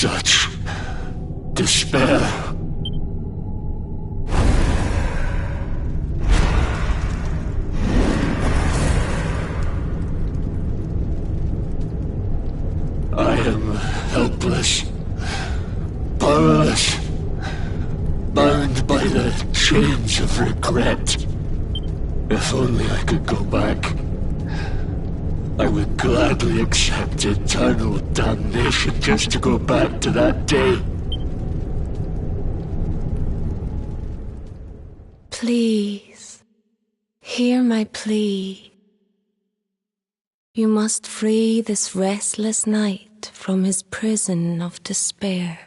such despair. I am helpless, powerless, bound by the chains of regret. If only I could go back, I would gladly accept eternal damnation just to go back to that day. Please, hear my plea. You must free this restless knight from his prison of despair.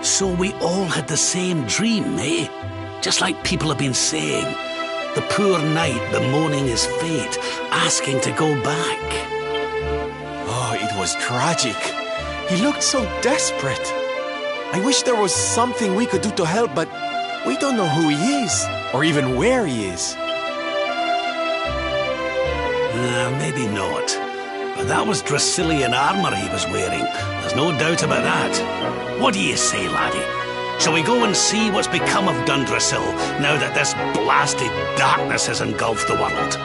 So we all had the same dream, eh? Just like people have been saying. The poor knight bemoaning his fate, asking to go back. Oh, it was tragic. He looked so desperate. I wish there was something we could do to help, but we don't know who he is, or even where he is. Maybe not. But that was Dracilian armor he was wearing. There's no doubt about that. What do you say, laddie? Shall we go and see what's become of Dundrasil now that this blasted darkness has engulfed the world?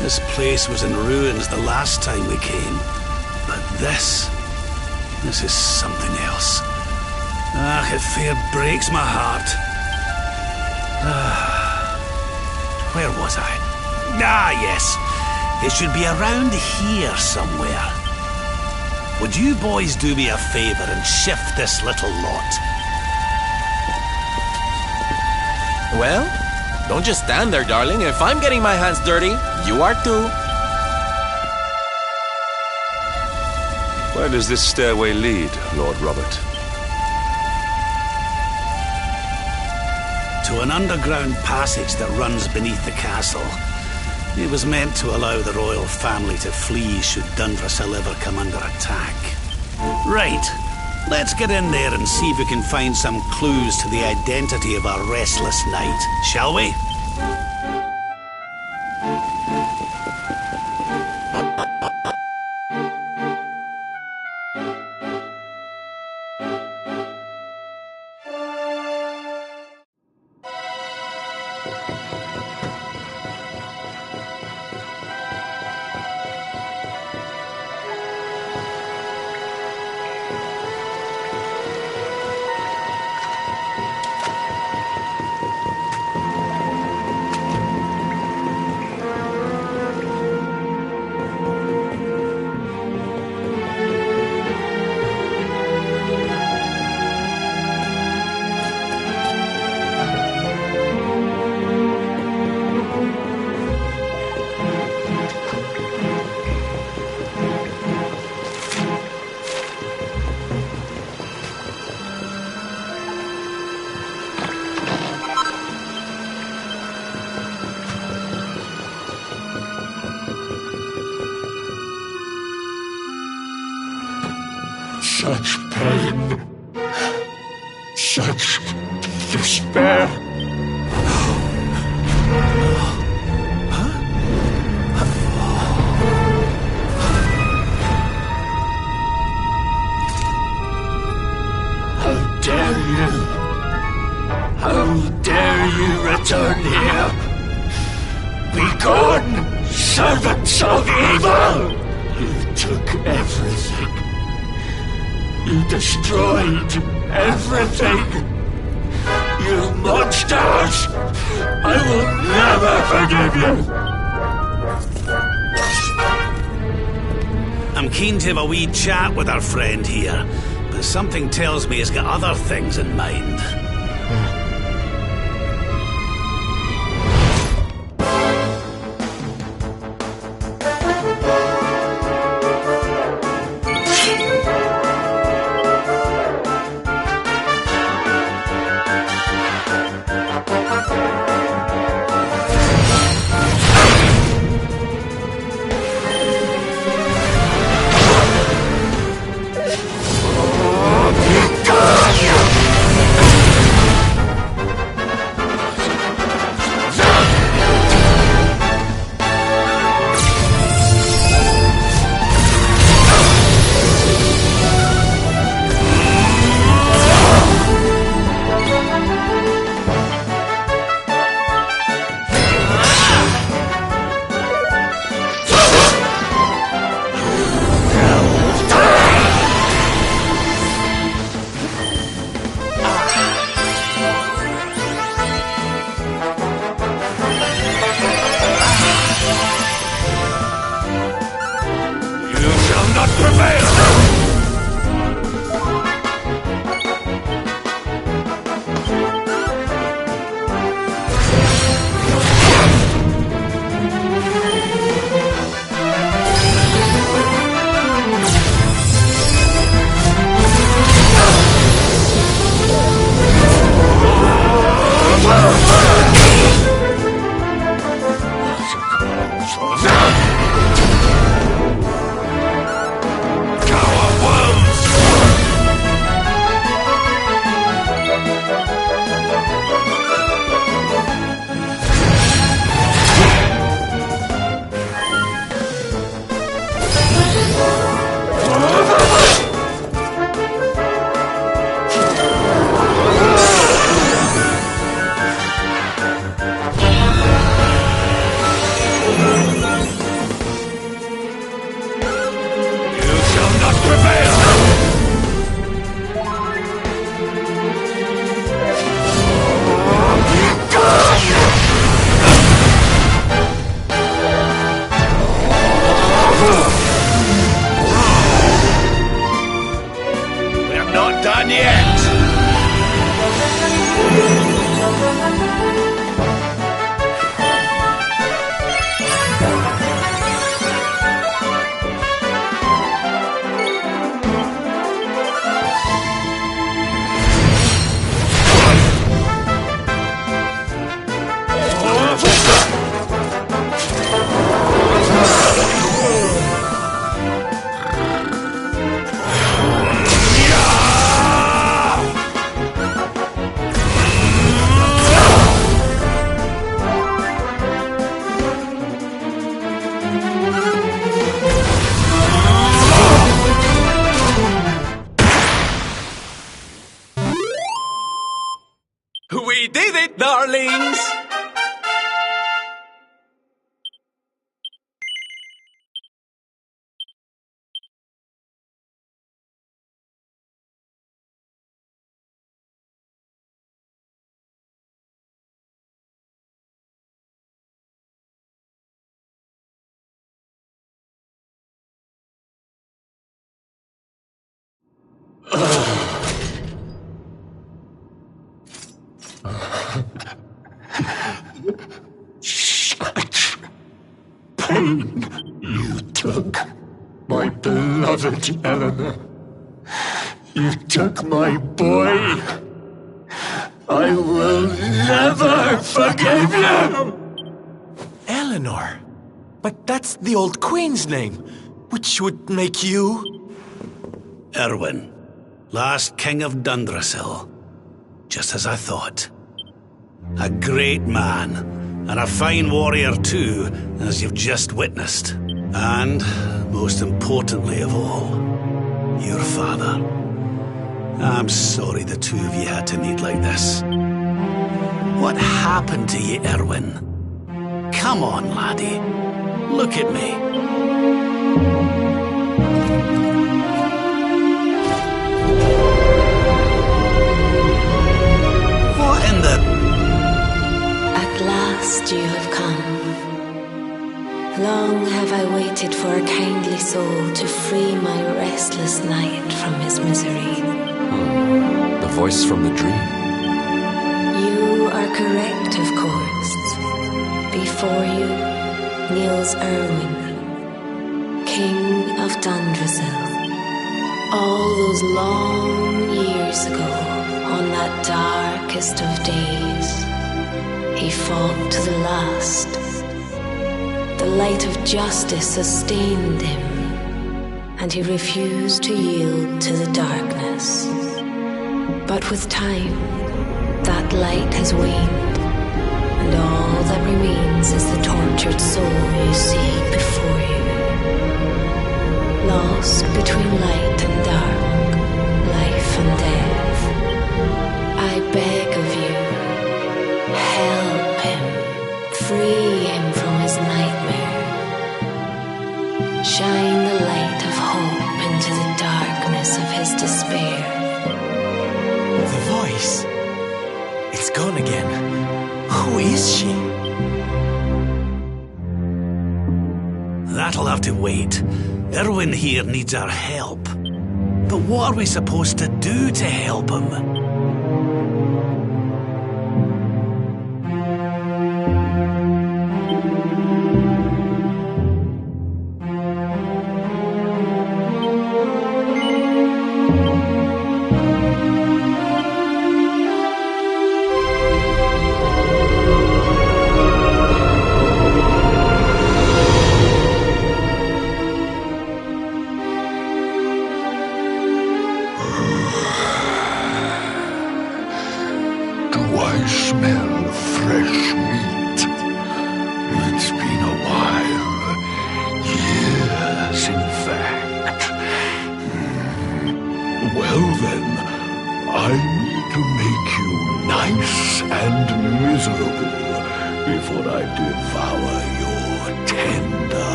This place was in ruins the last time we came. But this is something else. It fair breaks my heart. Where was I? Yes. It should be around here somewhere. Would you boys do me a favor and shift this little lot? Well, don't just stand there, darling. If I'm getting my hands dirty, you are too. Where does this stairway lead, Lord Robert? To an underground passage that runs beneath the castle. It was meant to allow the royal family to flee should Dundrasil ever come under attack. Right. Let's get in there and see if we can find some clues to the identity of our restless knight, shall we? Such pain, such despair. How dare you? How dare you return here? Be gone, servants of evil! You took everything. You destroyed everything! You monsters! I will never forgive you! I'm keen to have a wee chat with our friend here, but something tells me he's got other things in mind. Such pain you took, my beloved Eleanor. You took my boy. I will never forgive you! Eleanor? But that's the old queen's name, which would make you... Erwin, last king of Dundrasil. Just as I thought. A great man, and a fine warrior too, as you've just witnessed. And, most importantly of all, your father. I'm sorry the two of you had to meet like this. What happened to you, Erwin? Come on, laddie. Look at me. What in the... At last you have come. Long have I waited for a kindly soul to free my restless night from his misery. The voice from the dream. You are correct, of course. Before you kneels Erwin, King of Dundrasil. All those long years ago, on that darkest of days, he fought to the last. The light of justice sustained him, and he refused to yield to the darkness. But with time, that light has waned, and all that remains is the tortured soul you see before you. Lost between light and dark, life and death. I beg of you, help him, free him from his nightmare. Shine the light of hope into the darkness of his despair. The voice. It's gone again. Who is she? That'll have to wait. Erwin here needs our help. But what are we supposed to do to help him?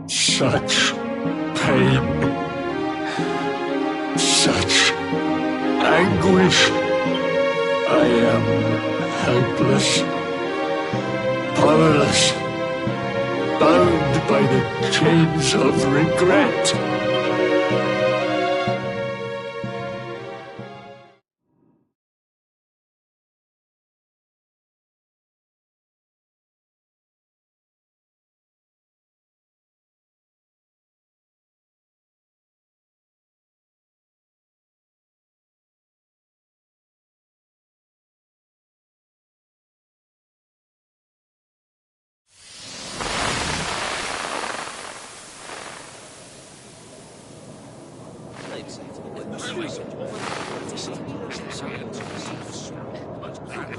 Such pain, such anguish. I am helpless, powerless, bound by the chains of regret.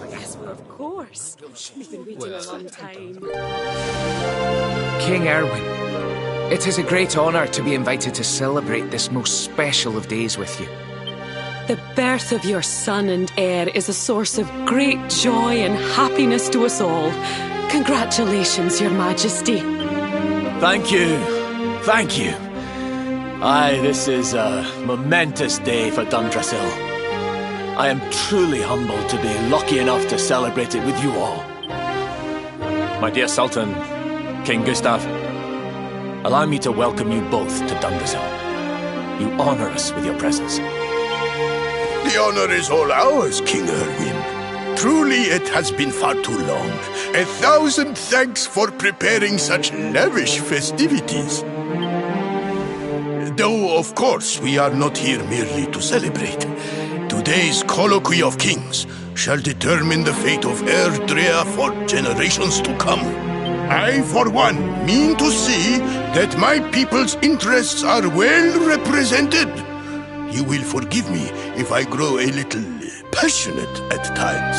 Yes, well, of course. We've been waiting a long time. King Erwin, it is a great honour to be invited to celebrate this most special of days with you. The birth of your son and heir is a source of great joy and happiness to us all. Congratulations, Your Majesty. Thank you. Thank you. Aye, this is a momentous day for Dundrasil. I am truly humbled to be lucky enough to celebrate it with you all. My dear Sultan, King Gustav, allow me to welcome you both to Dundrasil. You honor us with your presence. The honor is all ours, King Erwin. Truly, it has been far too long. 1,000 thanks for preparing such lavish festivities. Though, of course, we are not here merely to celebrate. Today's colloquy of kings shall determine the fate of Erdrea for generations to come. I, for one, mean to see that my people's interests are well represented. You will forgive me if I grow a little passionate at times.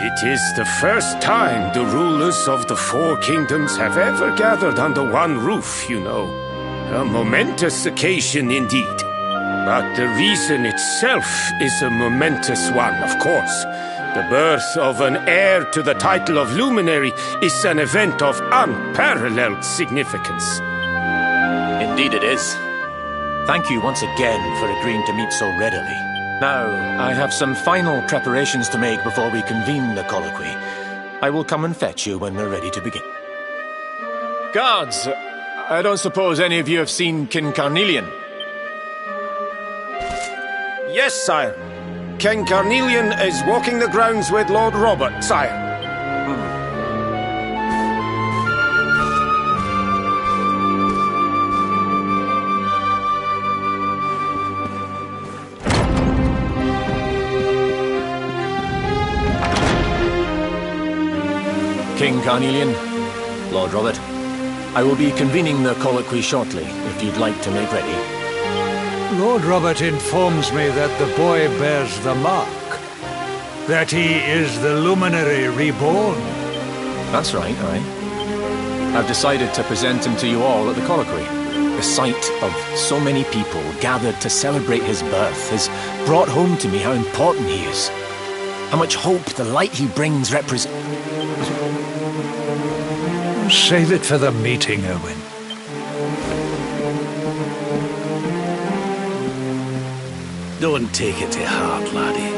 It is the first time the rulers of the Four Kingdoms have ever gathered under one roof, you know. A momentous occasion indeed. But the reason itself is a momentous one, of course. The birth of an heir to the title of Luminary is an event of unparalleled significance. Indeed it is. Thank you once again for agreeing to meet so readily. Now, I have some final preparations to make before we convene the colloquy. I will come and fetch you when we're ready to begin. Guards, I don't suppose any of you have seen King Carnelian? Yes, sire. King Carnelian is walking the grounds with Lord Robert, sire. King Carnelian, Lord Robert, I will be convening the colloquy shortly, if you'd like to make ready. Lord Robert informs me that the boy bears the mark. That he is the Luminary reborn. That's right, aye. I've decided to present him to you all at the colloquy. The sight of so many people gathered to celebrate his birth has brought home to me how important he is. How much hope the light he brings represents. Save it for the meeting, Owen. Don't take it to heart, laddie.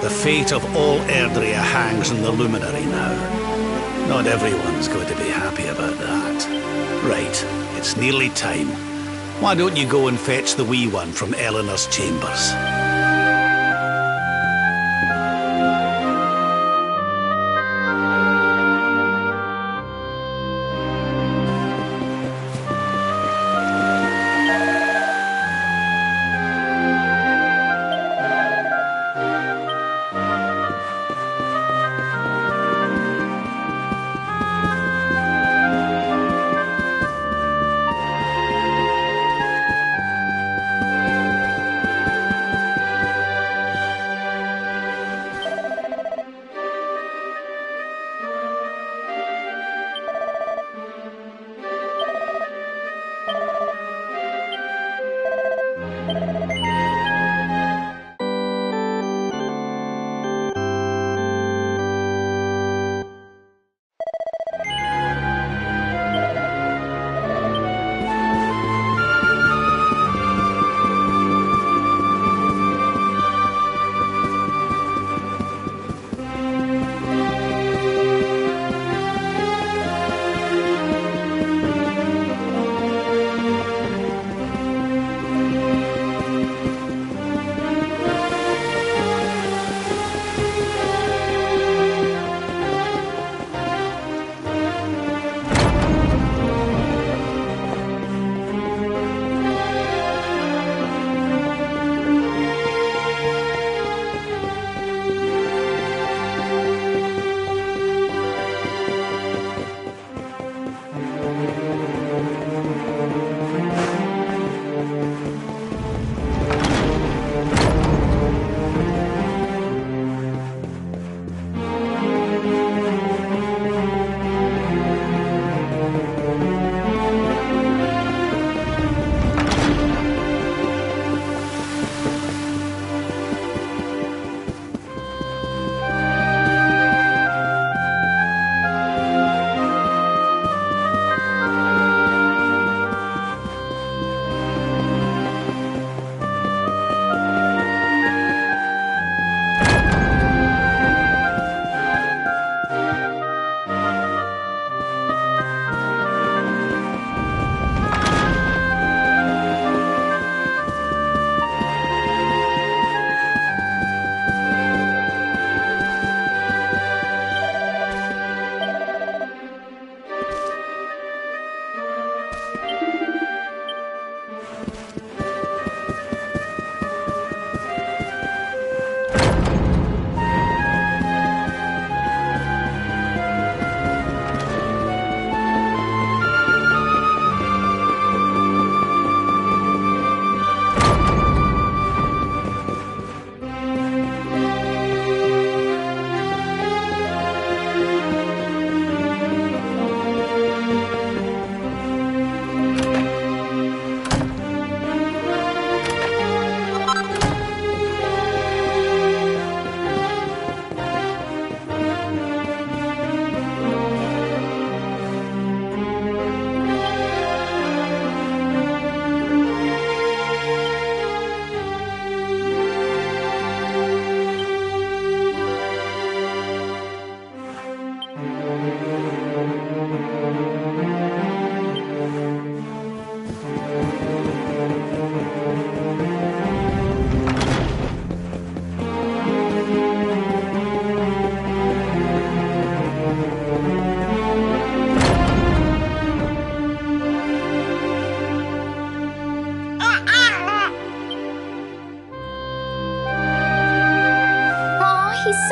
The fate of all Erdrea hangs on the Luminary now. Not everyone's going to be happy about that. Right, it's nearly time. Why don't you go and fetch the wee one from Eleanor's chambers?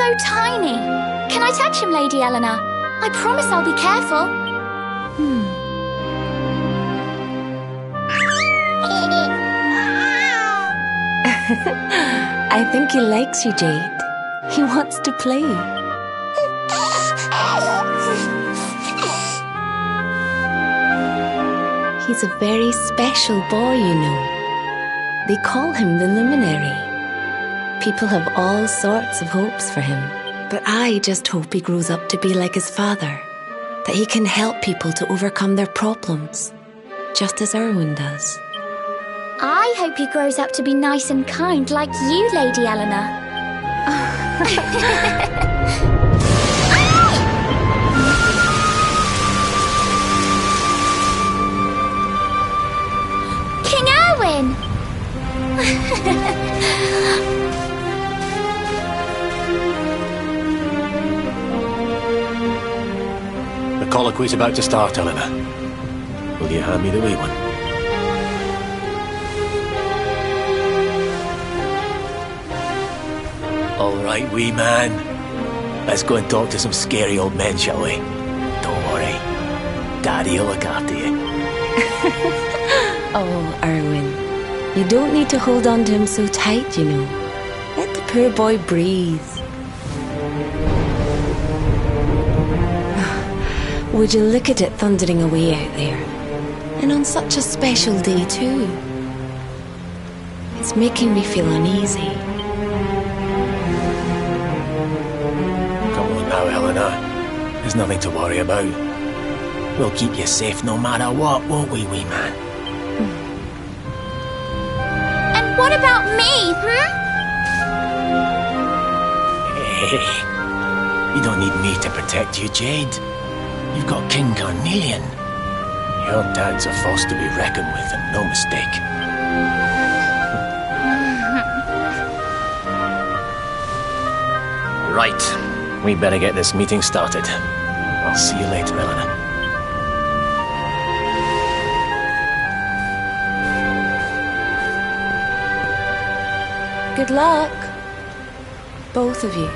so tiny. Can I touch him, Lady Eleanor? I promise I'll be careful. I think he likes you, Jade. He wants to play. He's a very special boy, you know. They call him the Luminary. People have all sorts of hopes for him. But I just hope he grows up to be like his father. That he can help people to overcome their problems. Just as Erwin does. I hope he grows up to be nice and kind like you, Lady Eleanor. King Erwin! The colloquy's about to start, Eleanor. Will you hand me the wee one? All right, wee man. Let's go and talk to some scary old men, shall we? Don't worry. Daddy will look after you. Oh, Erwin. You don't need to hold on to him so tight, you know. Let the poor boy breathe. Would you look at it thundering away out there? And on such a special day, too. It's making me feel uneasy. Come on now, Eleanor. There's nothing to worry about. We'll keep you safe no matter what, won't we, wee man? And what about me, Hey, you don't need me to protect you, Jade. You've got King Carnelian. Your dad's a force to be reckoned with, and no mistake. Right. We better get this meeting started. I'll see you later, Eleanor. Good luck. Both of you.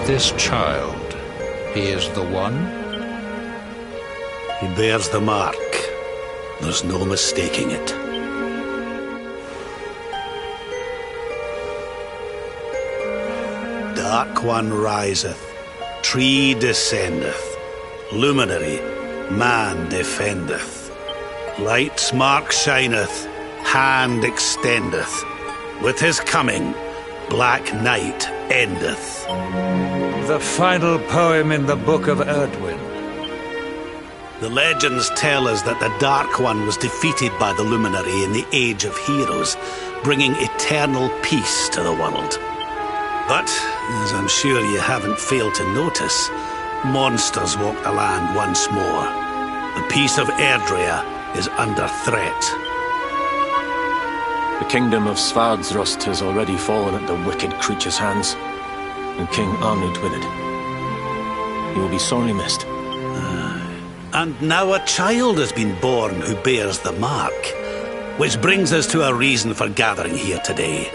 This child, he is the one? He bears the mark. There's no mistaking it. Dark One riseth, tree descendeth, luminary, man defendeth. Light's mark shineth, hand extendeth. With his coming, black night endeth. The final poem in the Book of Erdwin. The legends tell us that the Dark One was defeated by the Luminary in the Age of Heroes, bringing eternal peace to the world. But, as I'm sure you haven't failed to notice, monsters walk the land once more. The peace of Erdrea is under threat. The kingdom of Svardsrust has already fallen at the wicked creature's hands, and King Arnud with it. He will be sorely missed. And now a child has been born who bears the mark. Which brings us to a reason for gathering here today.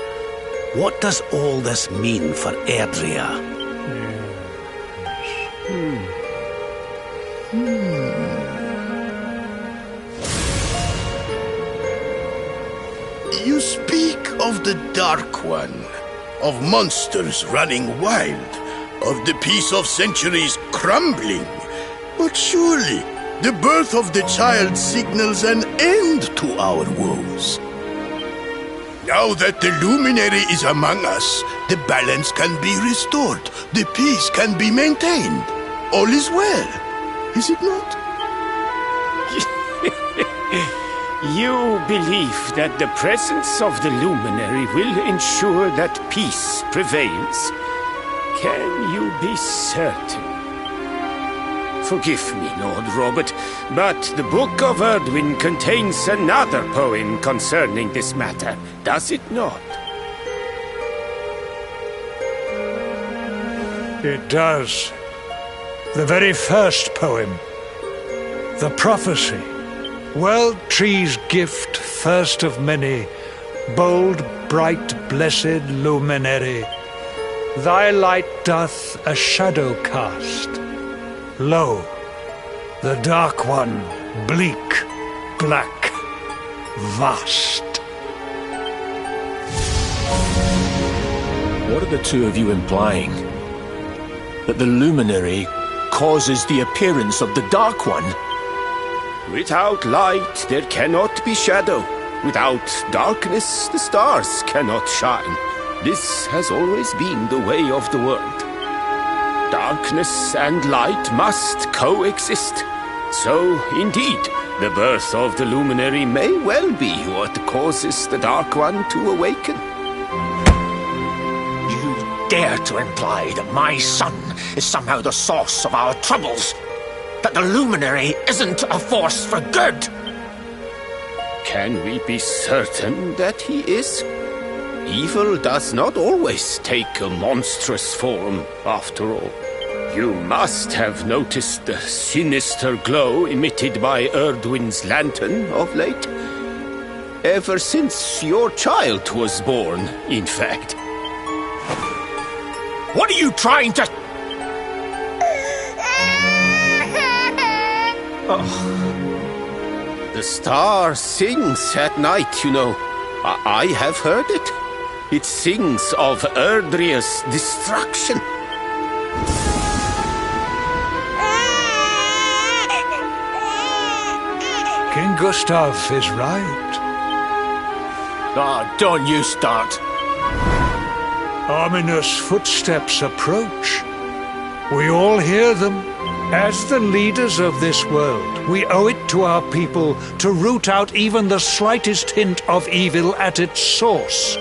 What does all this mean for Erdrea? You speak of the Dark One, of monsters running wild, of the peace of centuries crumbling. But surely, The birth of the child signals an end to our woes. Now that the luminary is among us, the balance can be restored, the peace can be maintained. All is well, is it not? You believe that the presence of the luminary will ensure that peace prevails. Can you be certain? Forgive me, Lord Robert, but the Book of Erdwin contains another poem concerning this matter, does it not? It does. The very first poem. The prophecy. World tree's gift, first of many, bold, bright, blessed luminary. Thy light doth a shadow cast. Lo, the dark one, bleak, black, vast. What are the two of you implying? That the luminary causes the appearance of the Dark One? Without light, there cannot be shadow. Without darkness, the stars cannot shine. This has always been the way of the world. Darkness and light must coexist. So, indeed, the birth of the luminary may well be what causes the Dark One to awaken. You dare to imply that my son is somehow the source of our troubles? That the luminary isn't a force for good? Can we be certain that he is? Evil does not always take a monstrous form, after all. You must have noticed the sinister glow emitted by Erdwin's lantern of late. Ever since your child was born, in fact. What are you trying to... Oh. The star sings at night, you know. I have heard it. It sings of Erdria's destruction. King Gustav is right. Don't you start. Ominous footsteps approach. We all hear them. As the leaders of this world, we owe it to our people to root out even the slightest hint of evil at its source,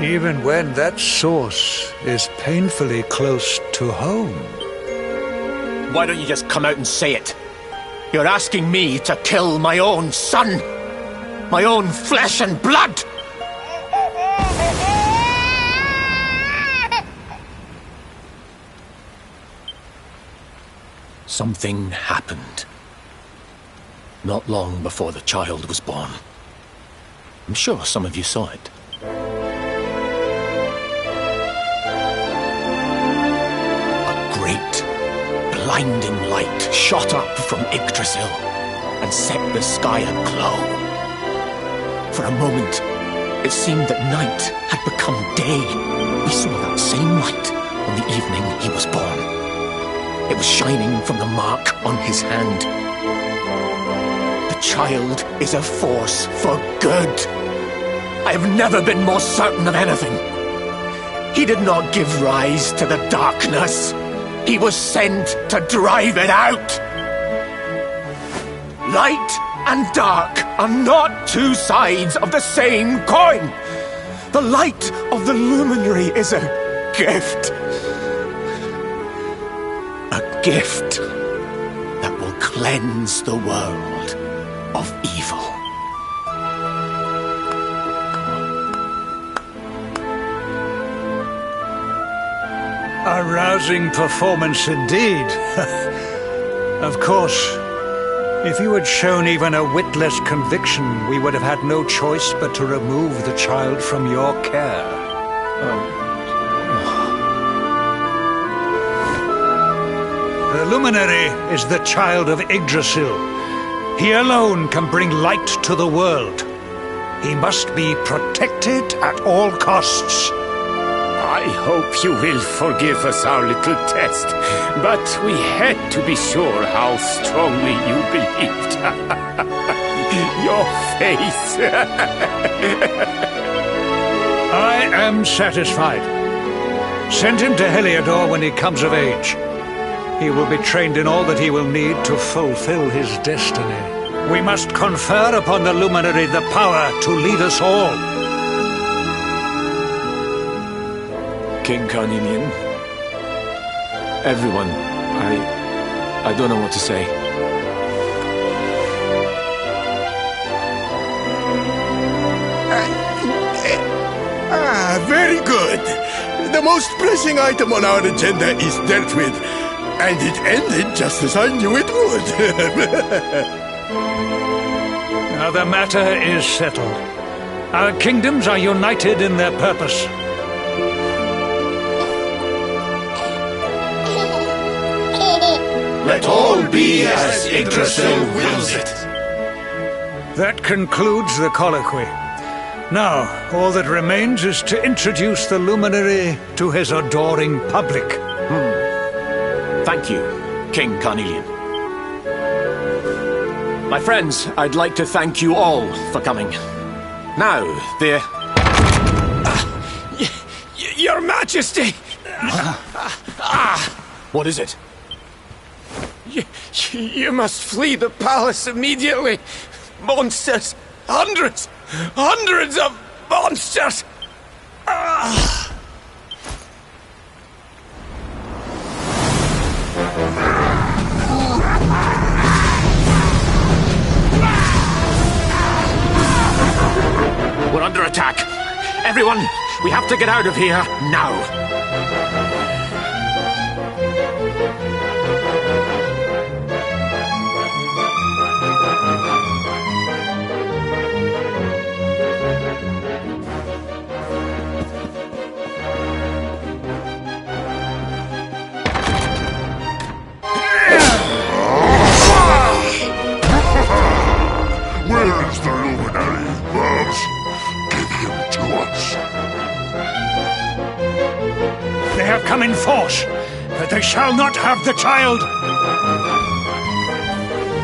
even when that source is painfully close to home. Why don't you just come out and say it? You're asking me to kill my own son, my own flesh and blood. Something happened. Not long before the child was born. I'm sure some of you saw it. A great, blinding light shot up from Yggdrasil and set the sky aglow. For a moment, it seemed that night had become day. We saw that same light on the evening he was born. It was shining from the mark on his hand. The child is a force for good. I have never been more certain of anything. He did not give rise to the darkness. He was sent to drive it out. Light and dark are not two sides of the same coin. The light of the luminary is a gift. A gift that will cleanse the world of evil. A rousing performance indeed. Of course, if you had shown even a witless conviction, we would have had no choice but to remove the child from your care. The luminary is the child of Yggdrasil. He alone can bring light to the world. He must be protected at all costs. I hope you will forgive us our little test, but we had to be sure how strongly you believed. Your face. I am satisfied. Send him to Heliodor when he comes of age. He will be trained in all that he will need to fulfill his destiny. We must confer upon the Luminary the power to lead us all. King Carnelian, everyone, I don't know what to say. Very good. The most pressing item on our agenda is dealt with, and it ended just as I knew it would. Now the matter is settled. Our kingdoms are united in their purpose. Let all be as Yggdrasil wills it. That concludes the colloquy. Now, all that remains is to introduce the Luminary to his adoring public. Thank you, King Carnelian. My friends, I'd like to thank you all for coming. Now, Your Majesty! What is it? You must flee the palace immediately. Monsters! Hundreds of monsters! We're under attack. Everyone, we have to get out of here now. Where is the Luminary, Babs? Give him to us. They have come in force, but they shall not have the child.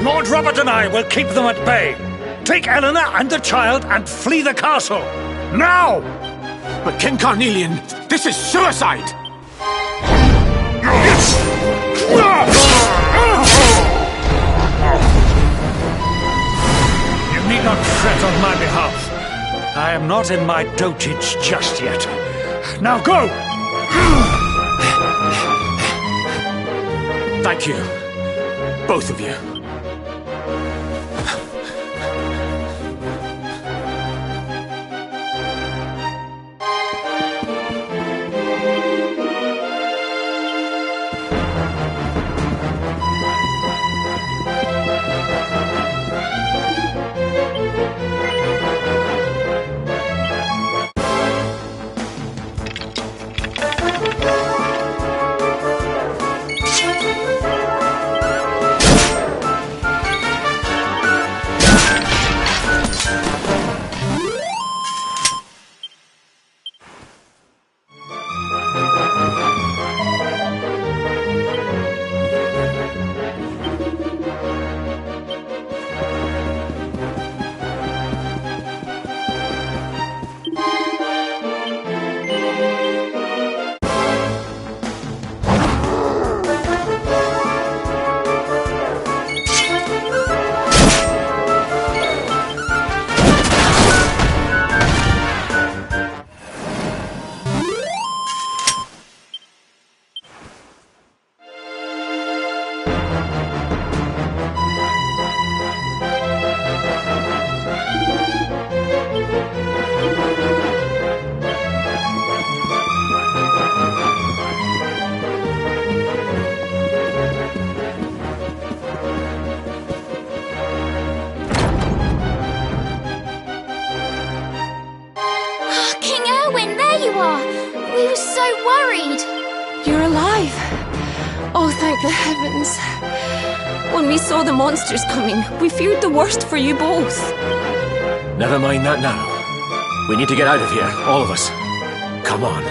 Lord Robert and I will keep them at bay. Take Eleanor and the child and flee the castle. Now! But King Carnelian, this is suicide! You need not fret on my behalf. I am not in my dotage just yet. Now go! Thank you, both of you. You're alive. Oh, thank the heavens. When we saw the monsters coming, we feared the worst for you both. Never mind that now. We need to get out of here, all of us. Come on.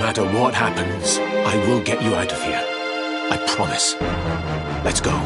matter what happens, I will get you out of here. I promise. Let's go.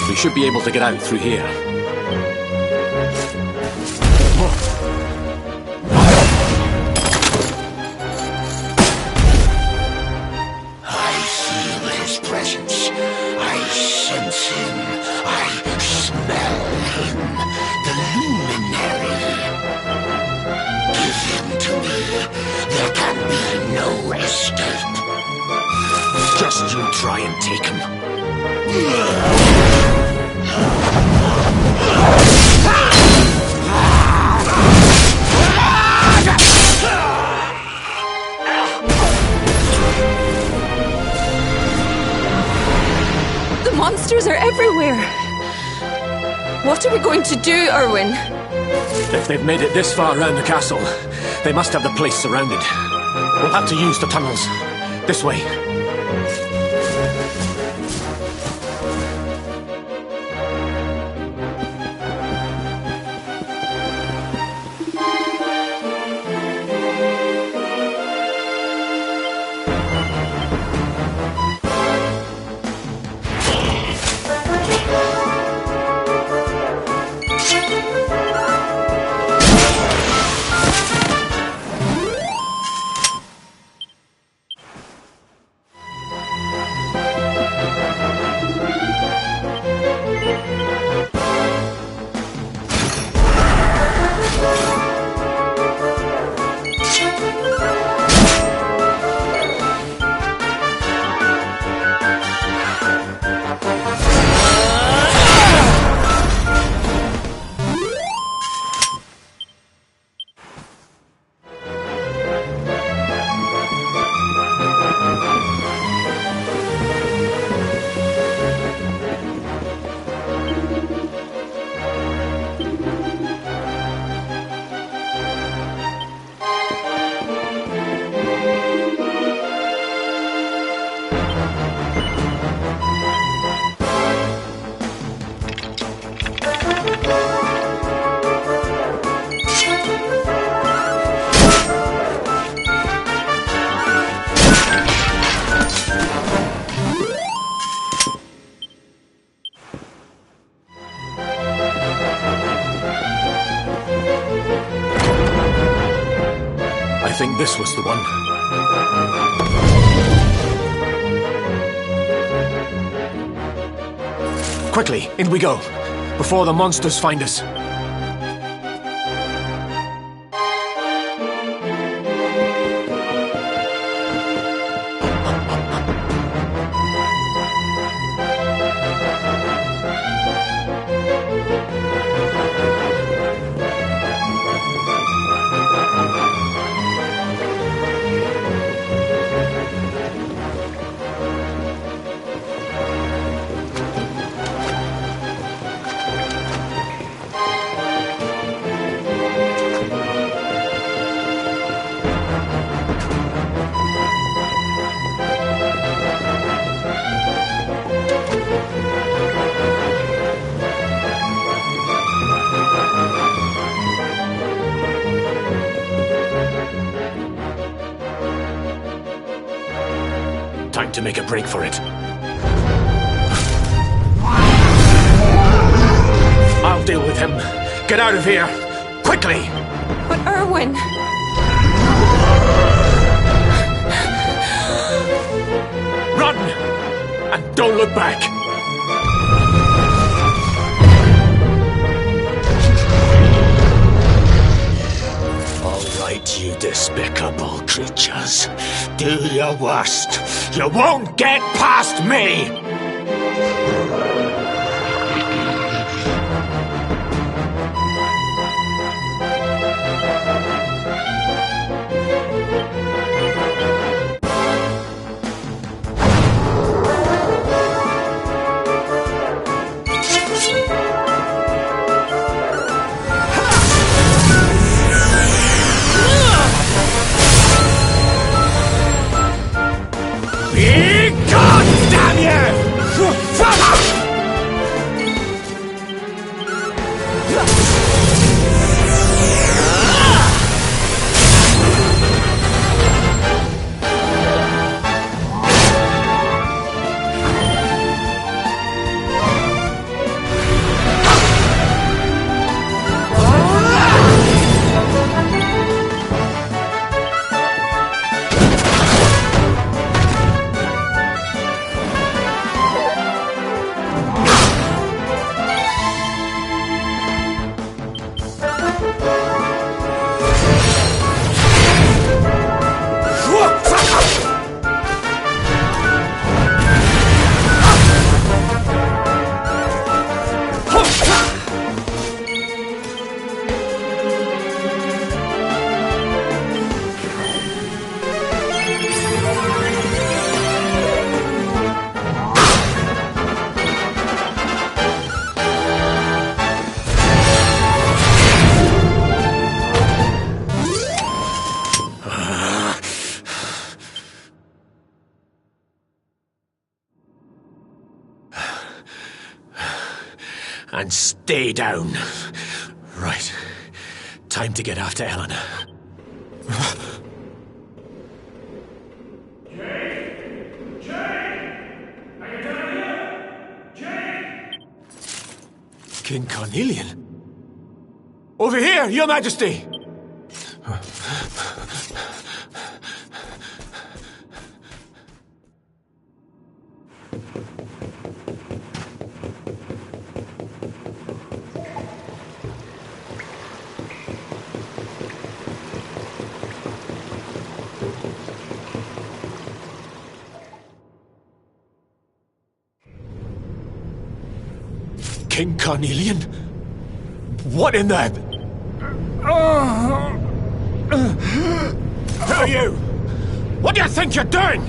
We should be able to get out through here. I feel his presence. I sense him. I smell him. The luminary. Give him to me. There can be no escape. Just you try and take him. The monsters are everywhere. What are we going to do, Erwin? If they've made it this far around the castle, they must have the place surrounded. We'll have to use the tunnels. This way. I think this was the one. Quickly, in we go, before the monsters find us. to make a break for it. I'll deal with him. Get out of here! Quickly! But Erwin... Run! And don't look back! All right, you despicable creatures. Do your worst. You won't get past me! And stay down. Right. Time to get after Eleanor. King Carnelian? Over here, Your Majesty! King Carnelian? What in the... Who are you? What do you think you're doing?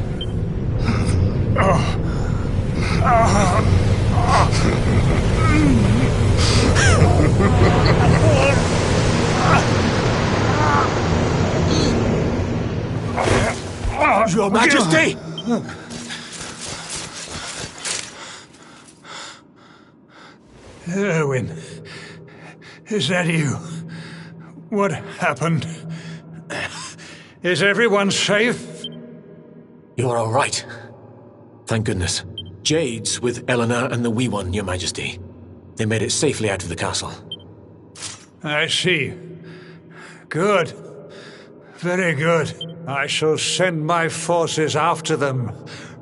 Your Majesty! Erwin, is that you? What happened? Is everyone safe? You're all right. Thank goodness. Jade's with Eleanor and the Wee One, Your Majesty. They made it safely out of the castle. I see. Good. Very good. I shall send my forces after them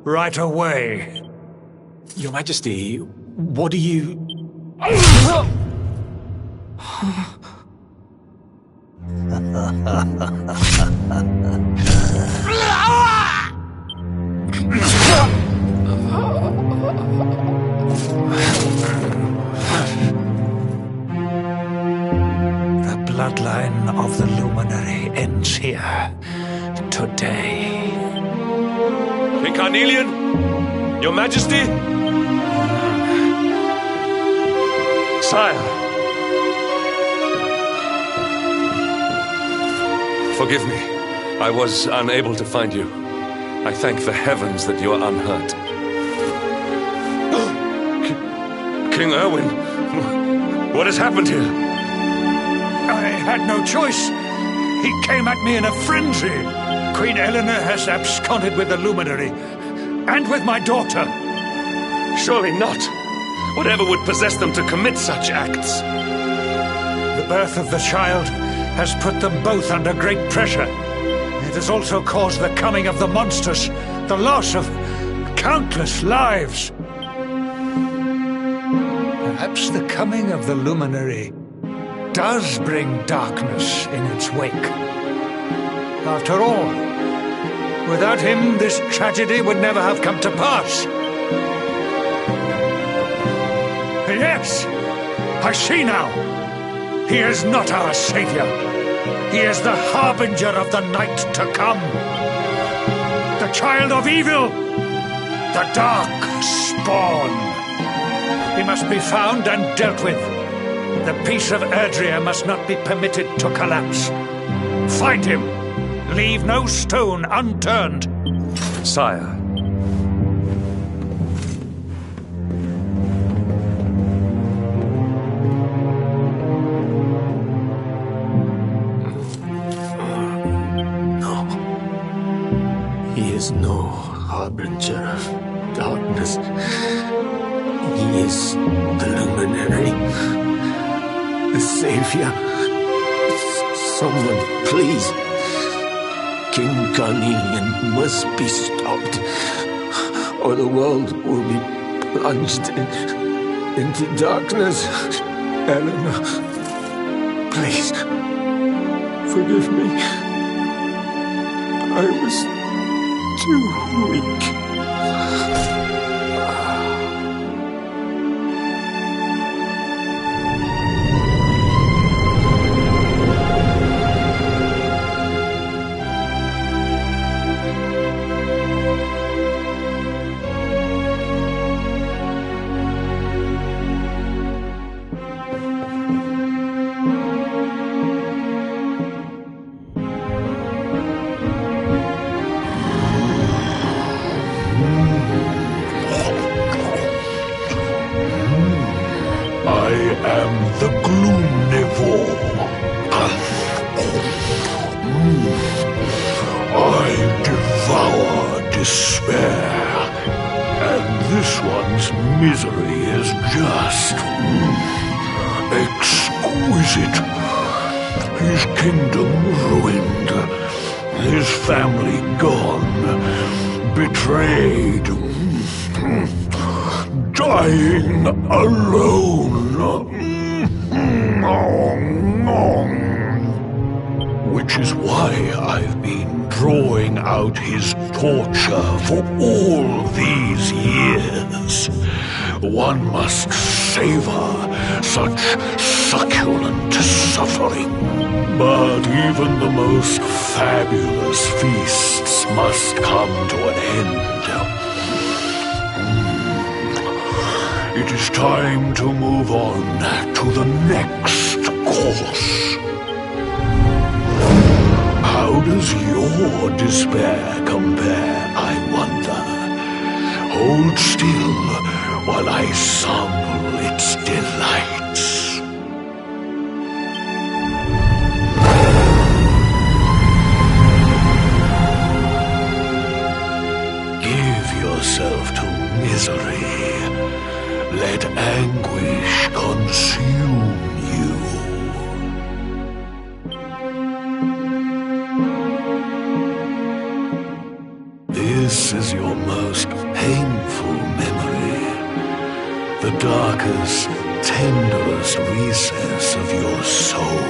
right away. Your Majesty, what do you... The bloodline of the Luminary ends here today. King Carnelian, Your Majesty? Sire. Forgive me. I was unable to find you. I thank the heavens that you are unhurt. King Erwin, what has happened here? I had no choice. He came at me in a frenzy. Queen Eleanor has absconded with the Luminary. And with my daughter. Surely not. Whatever would possess them to commit such acts? The birth of the child has put them both under great pressure. It has also caused the coming of the monsters, the loss of countless lives. Perhaps the coming of the Luminary does bring darkness in its wake. After all, without him, this tragedy would never have come to pass. Yes, I see now. He is not our savior. He is the harbinger of the night to come. The child of evil. The dark spawn. He must be found and dealt with. The peace of Erdrea must not be permitted to collapse. Find him. Leave no stone unturned. Sire. He is no harbinger of darkness. He is the Luminary, the Savior. Someone, please. King Carnelian must be stopped, or the world will be plunged into darkness. Eleanor, please, forgive me. I was too weak. Misery is just exquisite. His kingdom ruined, his family gone, betrayed, dying alone. Which is why I've been drawing out his torture for all these years. One must savor such succulent suffering. But even the most fabulous feasts must come to an end. It is time to move on to the next course. How does your despair compare, I wonder? Hold still while I sample its delights. Give yourself to misery. Let anguish consume you. This is your most painful memory, the darkest, tenderest recess of your soul.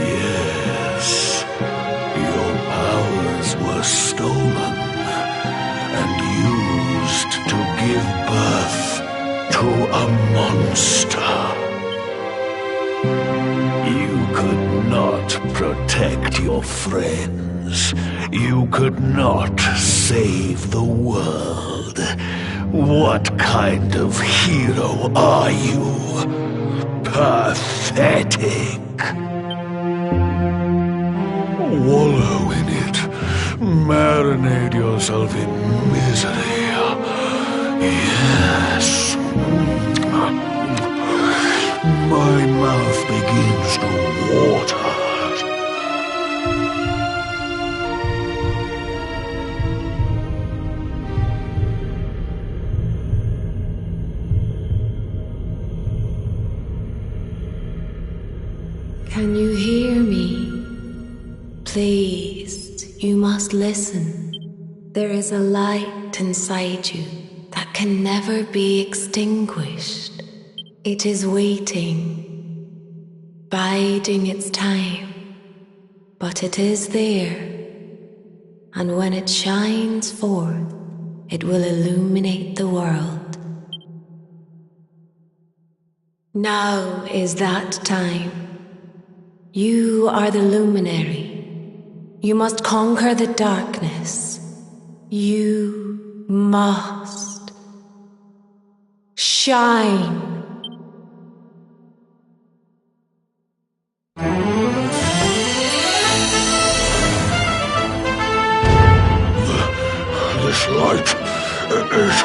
Yes, your powers were stolen and used to give birth to a monster. You could not protect your friends. You could not save the world. What kind of hero are you? Pathetic. Wallow in it. Marinate yourself in misery. Yes. my mouth begins to water. Can you hear me? Please, you must listen. There is a light inside you that can never be extinguished. It is waiting, biding its time, but it is there. And when it shines forth, it will illuminate the world. Now is that time. You are the luminary. You must conquer the darkness. You must shine. This light is...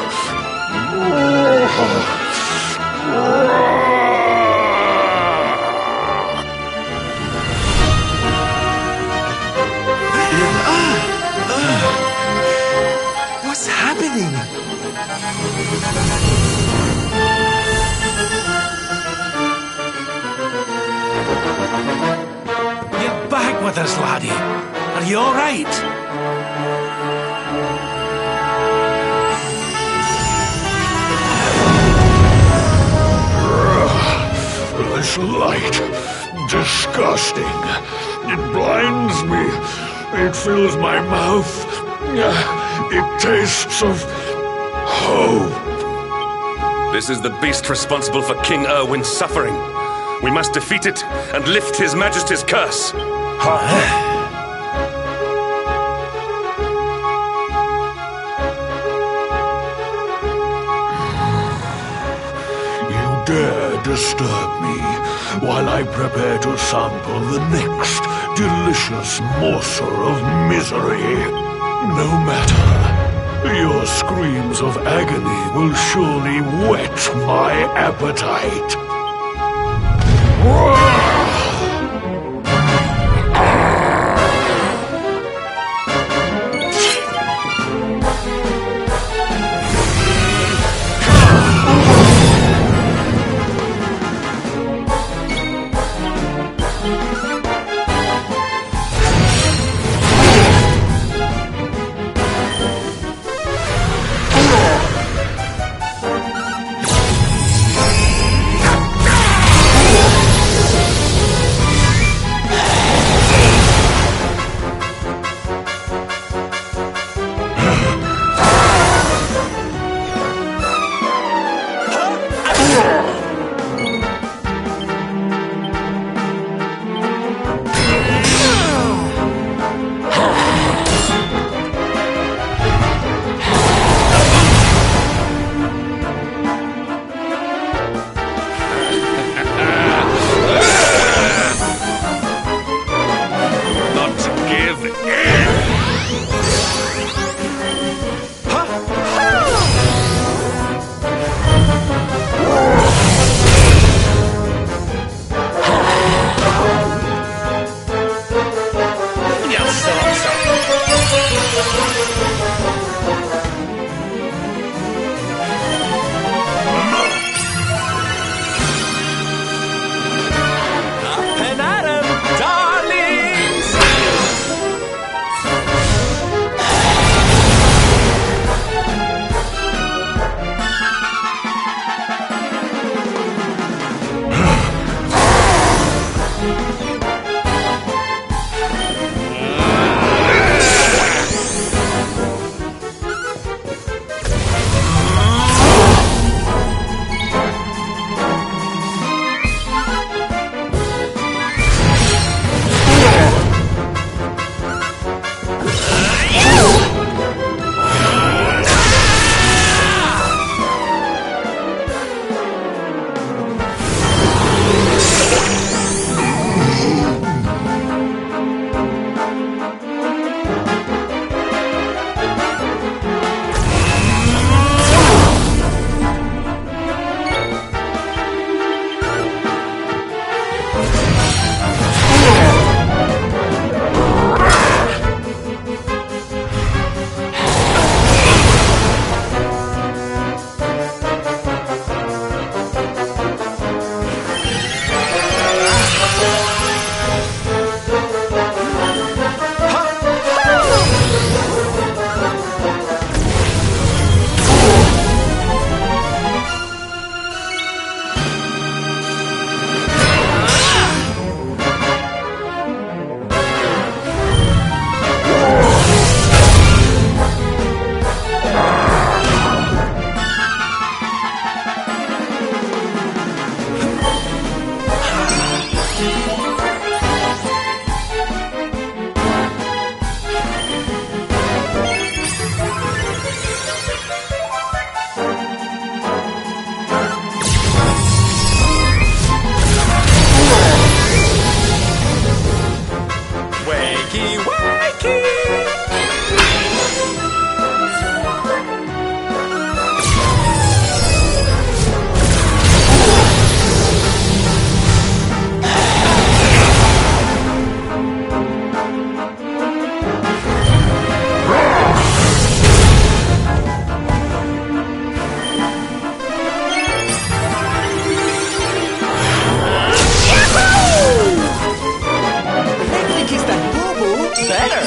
What's happening? You're back with us, laddie. Are you all right? This light, disgusting. It blinds me. It fills my mouth. It tastes of hope. This is the beast responsible for King Erwin's suffering. We must defeat it and lift His Majesty's curse. You dare disturb me while I prepare to sample the next delicious morsel of misery. No matter. Your screams of agony will surely whet my appetite. better.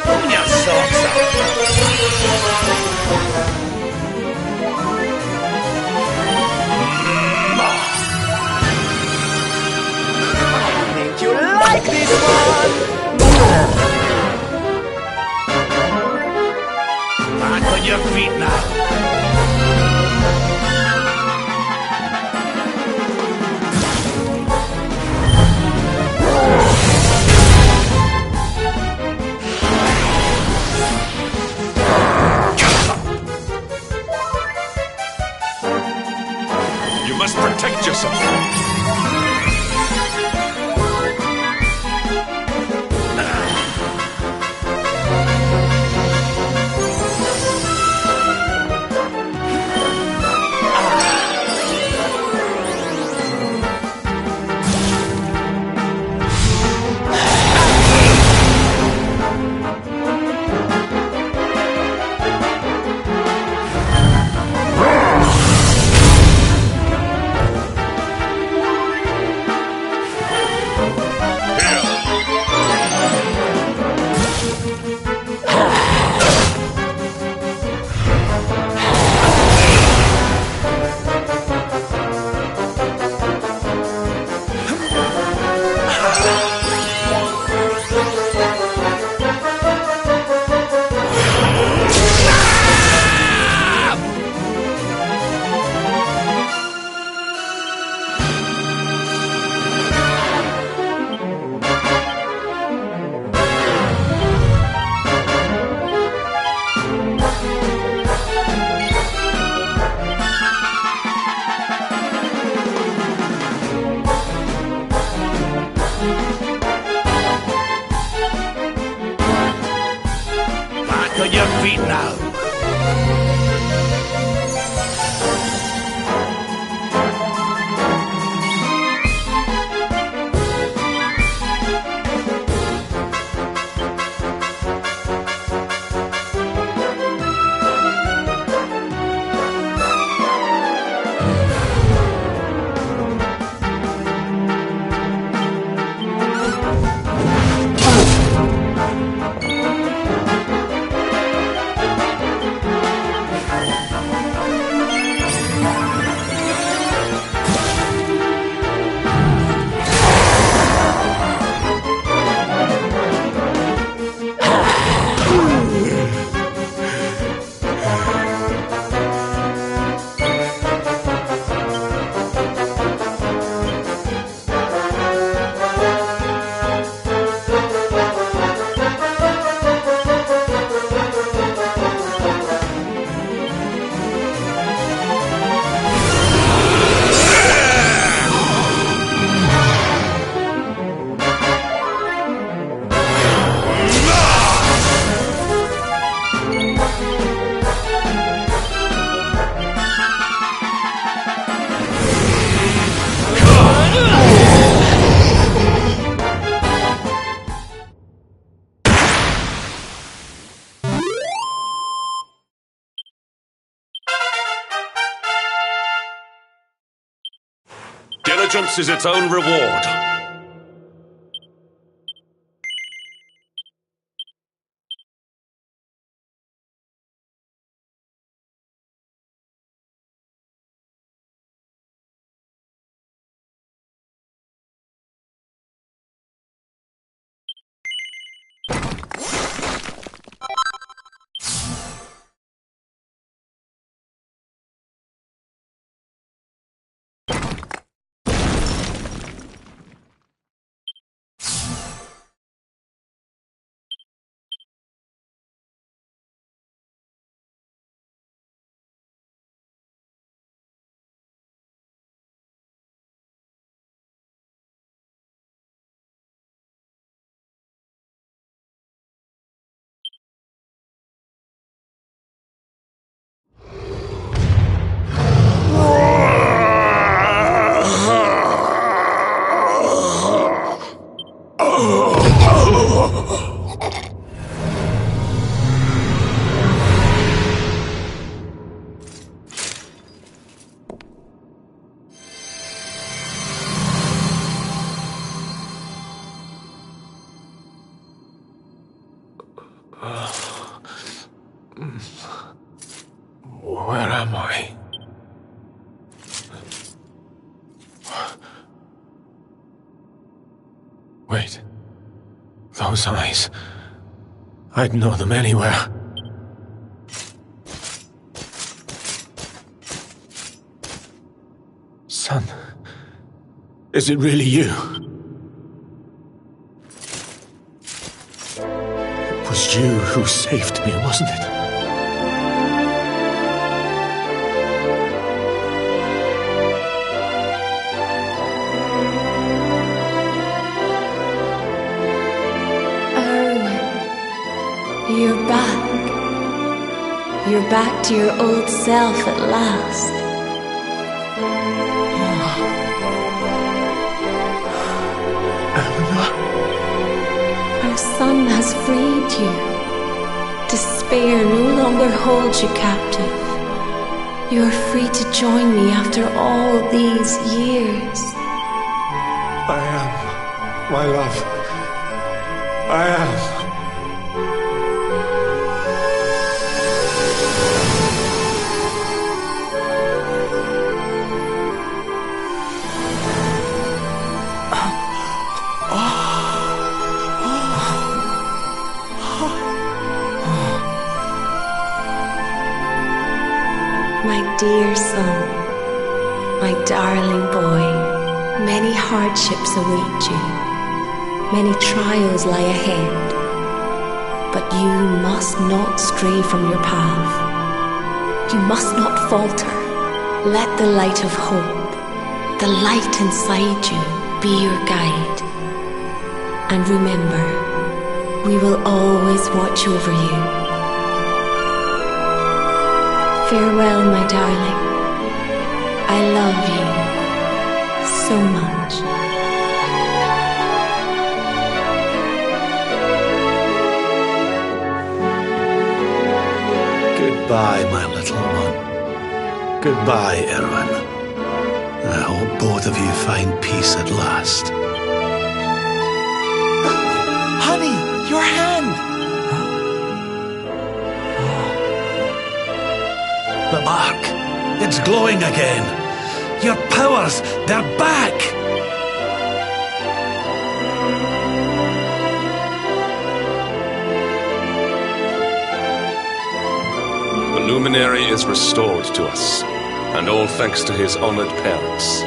Pull your socks up. I think you like this one. Back on your feet now. You must protect yourself. Back on your feet now. Diligence is its own reward. Where am I? Wait. Those eyes. I'd know them anywhere. Son, is it really you? It was you who saved me, wasn't it? You're back. You're back to your old self at last. Our son has freed you. Despair no longer holds you captive. You are free to join me after all these years. I am, my love. I am. My dear son, my darling boy, many hardships await you, many trials lie ahead, but you must not stray from your path. You must not falter. Let the light of hope, the light inside you, be your guide. And remember, we will always watch over you. Farewell, my darling. I love you so much. Goodbye, my little one. Goodbye, Erwin. I hope both of you find peace at last. Honey, your hand! The mark, it's glowing again. Your powers, they're back! The luminary is restored to us, and all thanks to his honored parents.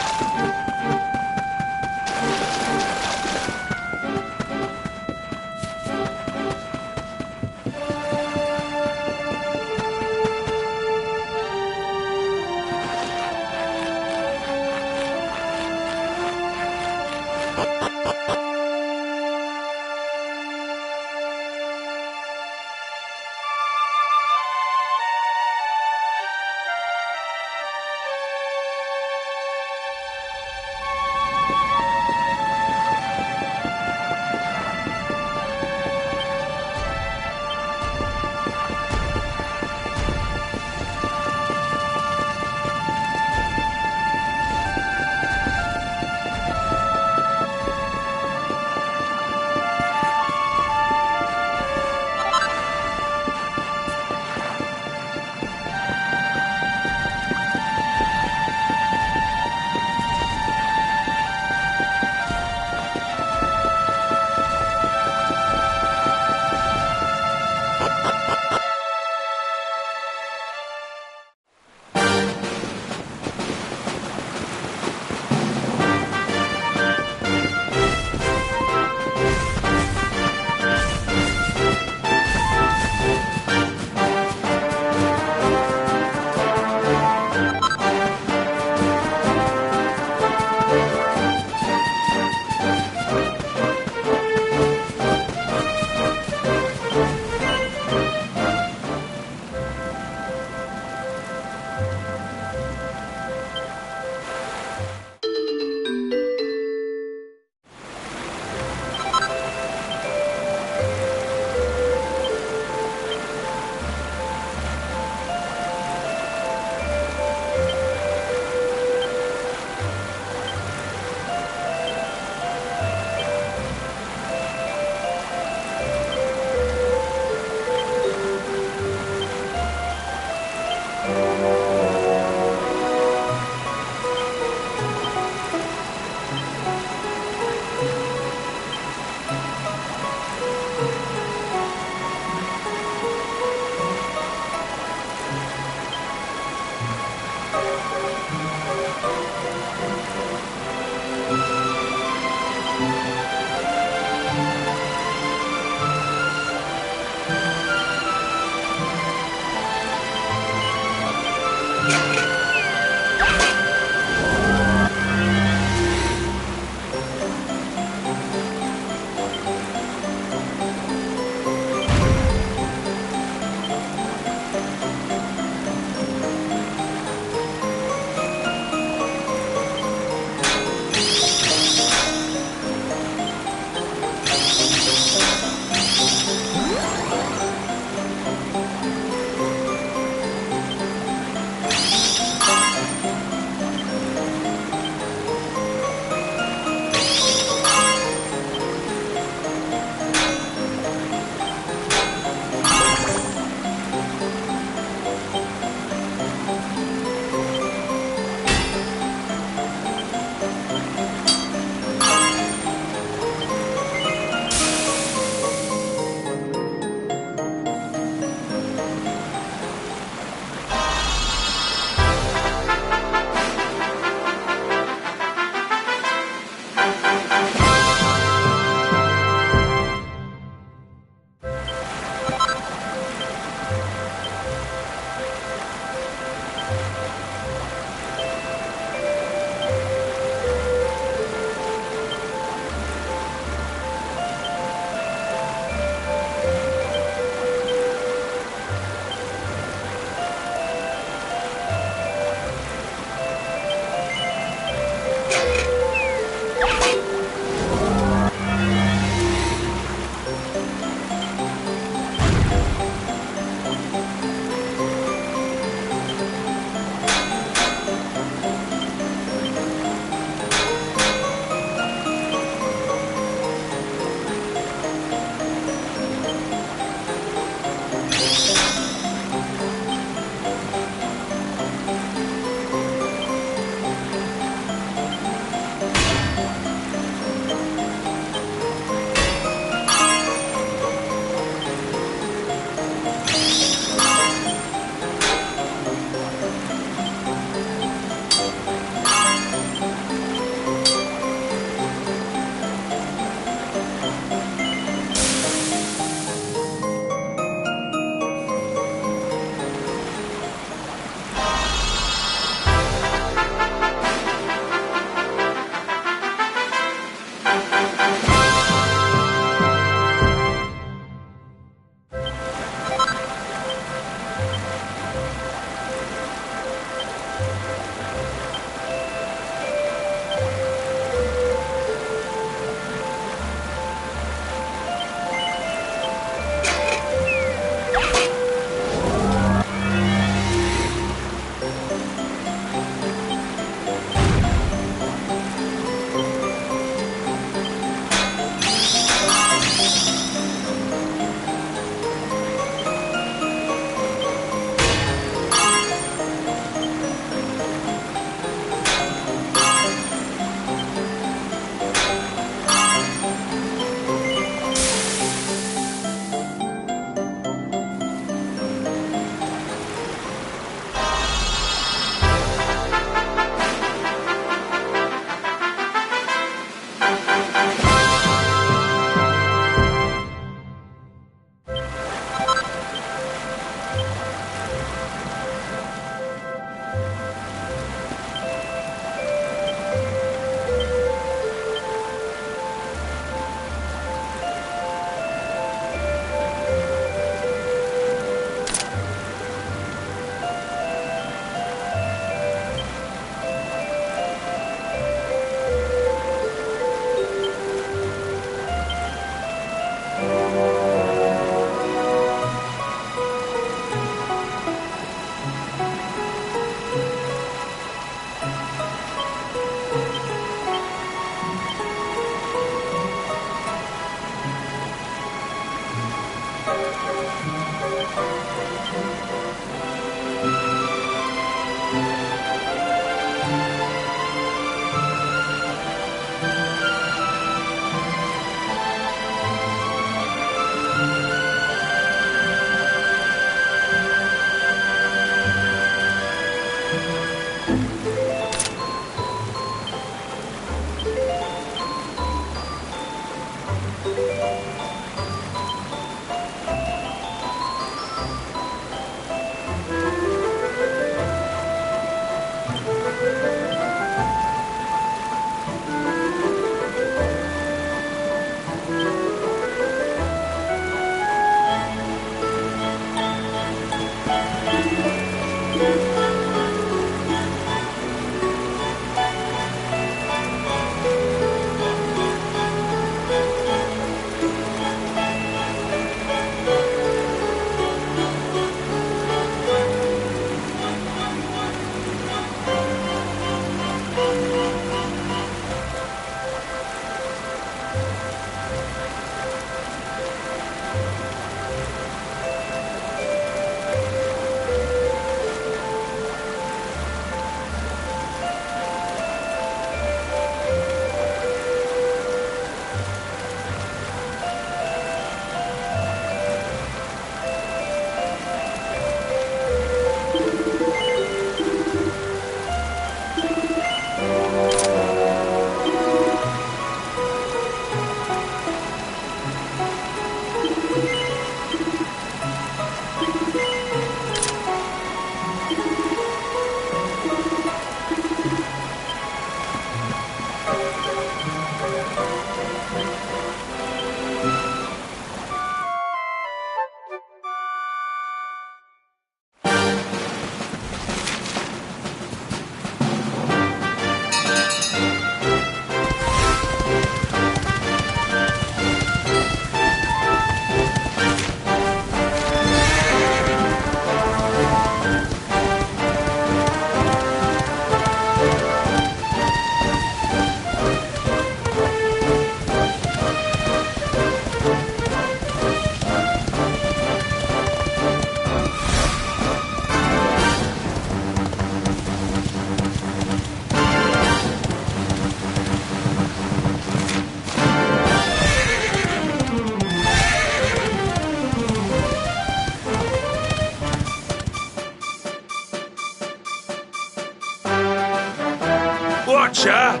Archer,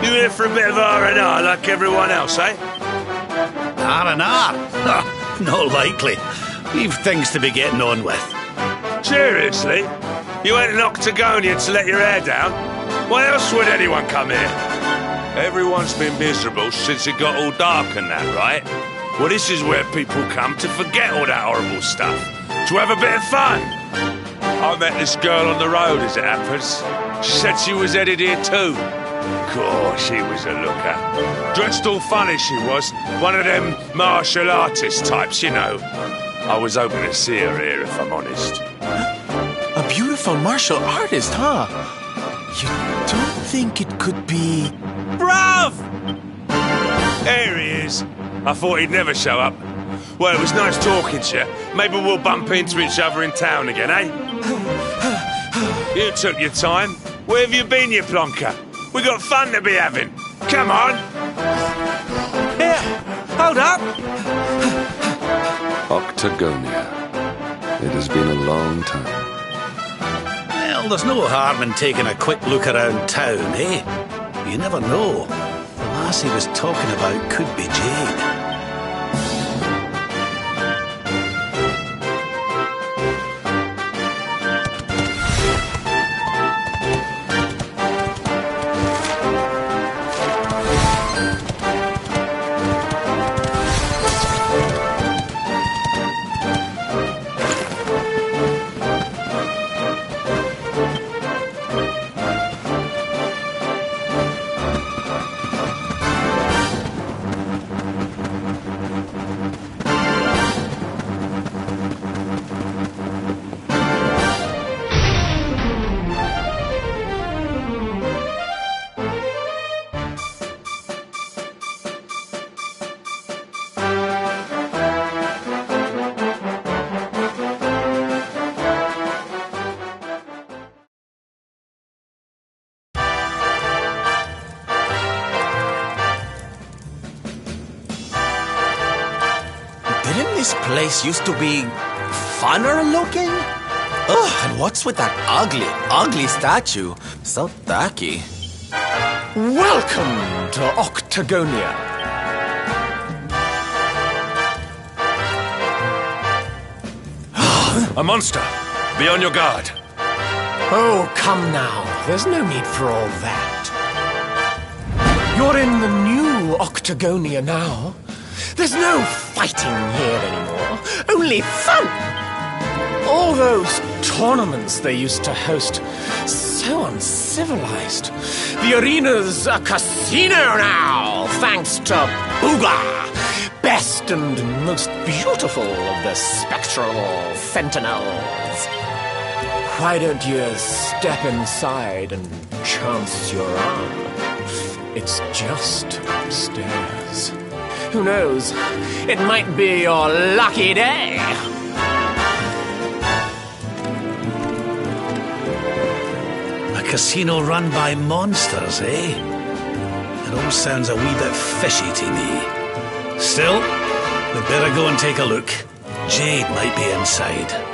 you here for a bit of R&R like everyone else, eh? R&R? Not likely. We've things to be getting on with. Seriously? You ain't an Octagonian to let your hair down? Why else would anyone come here? Everyone's been miserable since it got all dark and that, right? Well, this is where people come to forget all that horrible stuff. To have a bit of fun. I met this girl on the road, as it happens. She said she was headed here too. Gosh, she was a looker. Dressed all funny, she was. One of them martial artist types, you know. I was hoping to see her here, if I'm honest. A beautiful martial artist, huh? You don't think it could be... Bruv! There he is. I thought he'd never show up. Well, it was nice talking to you. Maybe we'll bump into each other in town again, eh? You took your time. Where have you been, you plonker? We got fun to be having. Come on. Here, hold up. Octagonia. It has been a long time. Well, there's no harm in taking a quick look around town, eh? You never know. The lass he was talking about could be Jade. Didn't this place used to be funner looking? Ugh, and what's with that ugly statue? So tacky. Welcome to Octagonia. A monster! Be on your guard. Oh, come now. There's no need for all that. You're in the new Octagonia now. There's no fighting here anymore. Only fun! All those tournaments they used to host, so uncivilized. The arena's a casino now, thanks to Booga, best and most beautiful of the spectral fentanyls. Why don't you step inside and chance your arm? It's just upstairs. Who knows? It might be your lucky day. A casino run by monsters, eh? It all sounds a wee bit fishy to me. Still, we'd better go and take a look. Jade might be inside.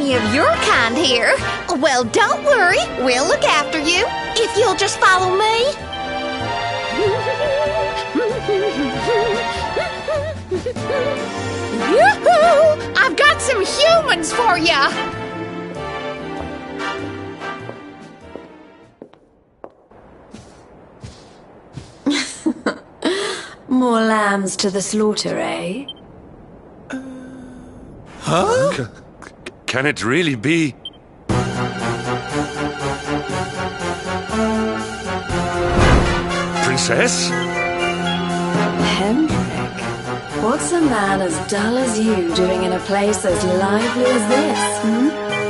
any of your kind here. Well, don't worry. We'll look after you if you'll just follow me. Yoo-hoo! I've got some humans for ya! More lambs to the slaughter, eh? Huh? Can it really be? Princess? Hendrik, what's a man as dull as you doing in a place as lively as this,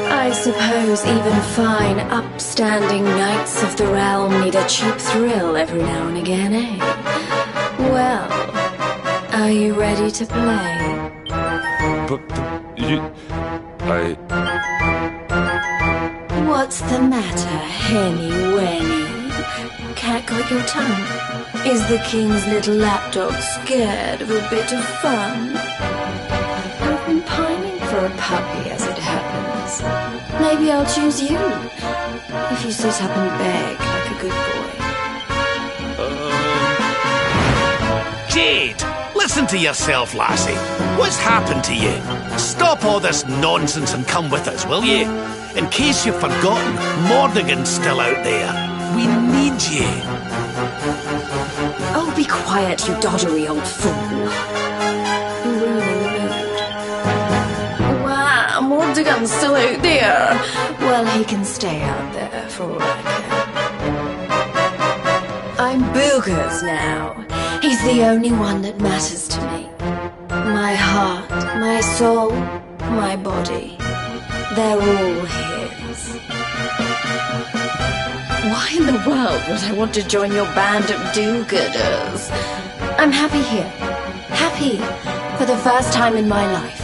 I suppose even fine, upstanding knights of the realm need a cheap thrill every now and again, eh? Well, are you ready to play? But What's the matter, Henny Wenny? Can't got your tongue? Is the king's little lapdog scared of a bit of fun? I've been pining for a puppy as it happens. Maybe I'll choose you, if you sit up and beg like a good boy. Jade! Listen to yourself, lassie. What's happened to you? Stop all this nonsense and come with us, will you? In case you've forgotten, Mordigan's still out there. We need you. Oh, be quiet, you doddery old fool. You're ruining the mood. Wow, Mordigan's still out there. Well, he can stay out there for all I care. I'm Boogers now. He's the only one that matters to me. My heart, my soul, my body. They're all his. Why in the world would I want to join your band of do-gooders? I'm happy here. Happy for the first time in my life.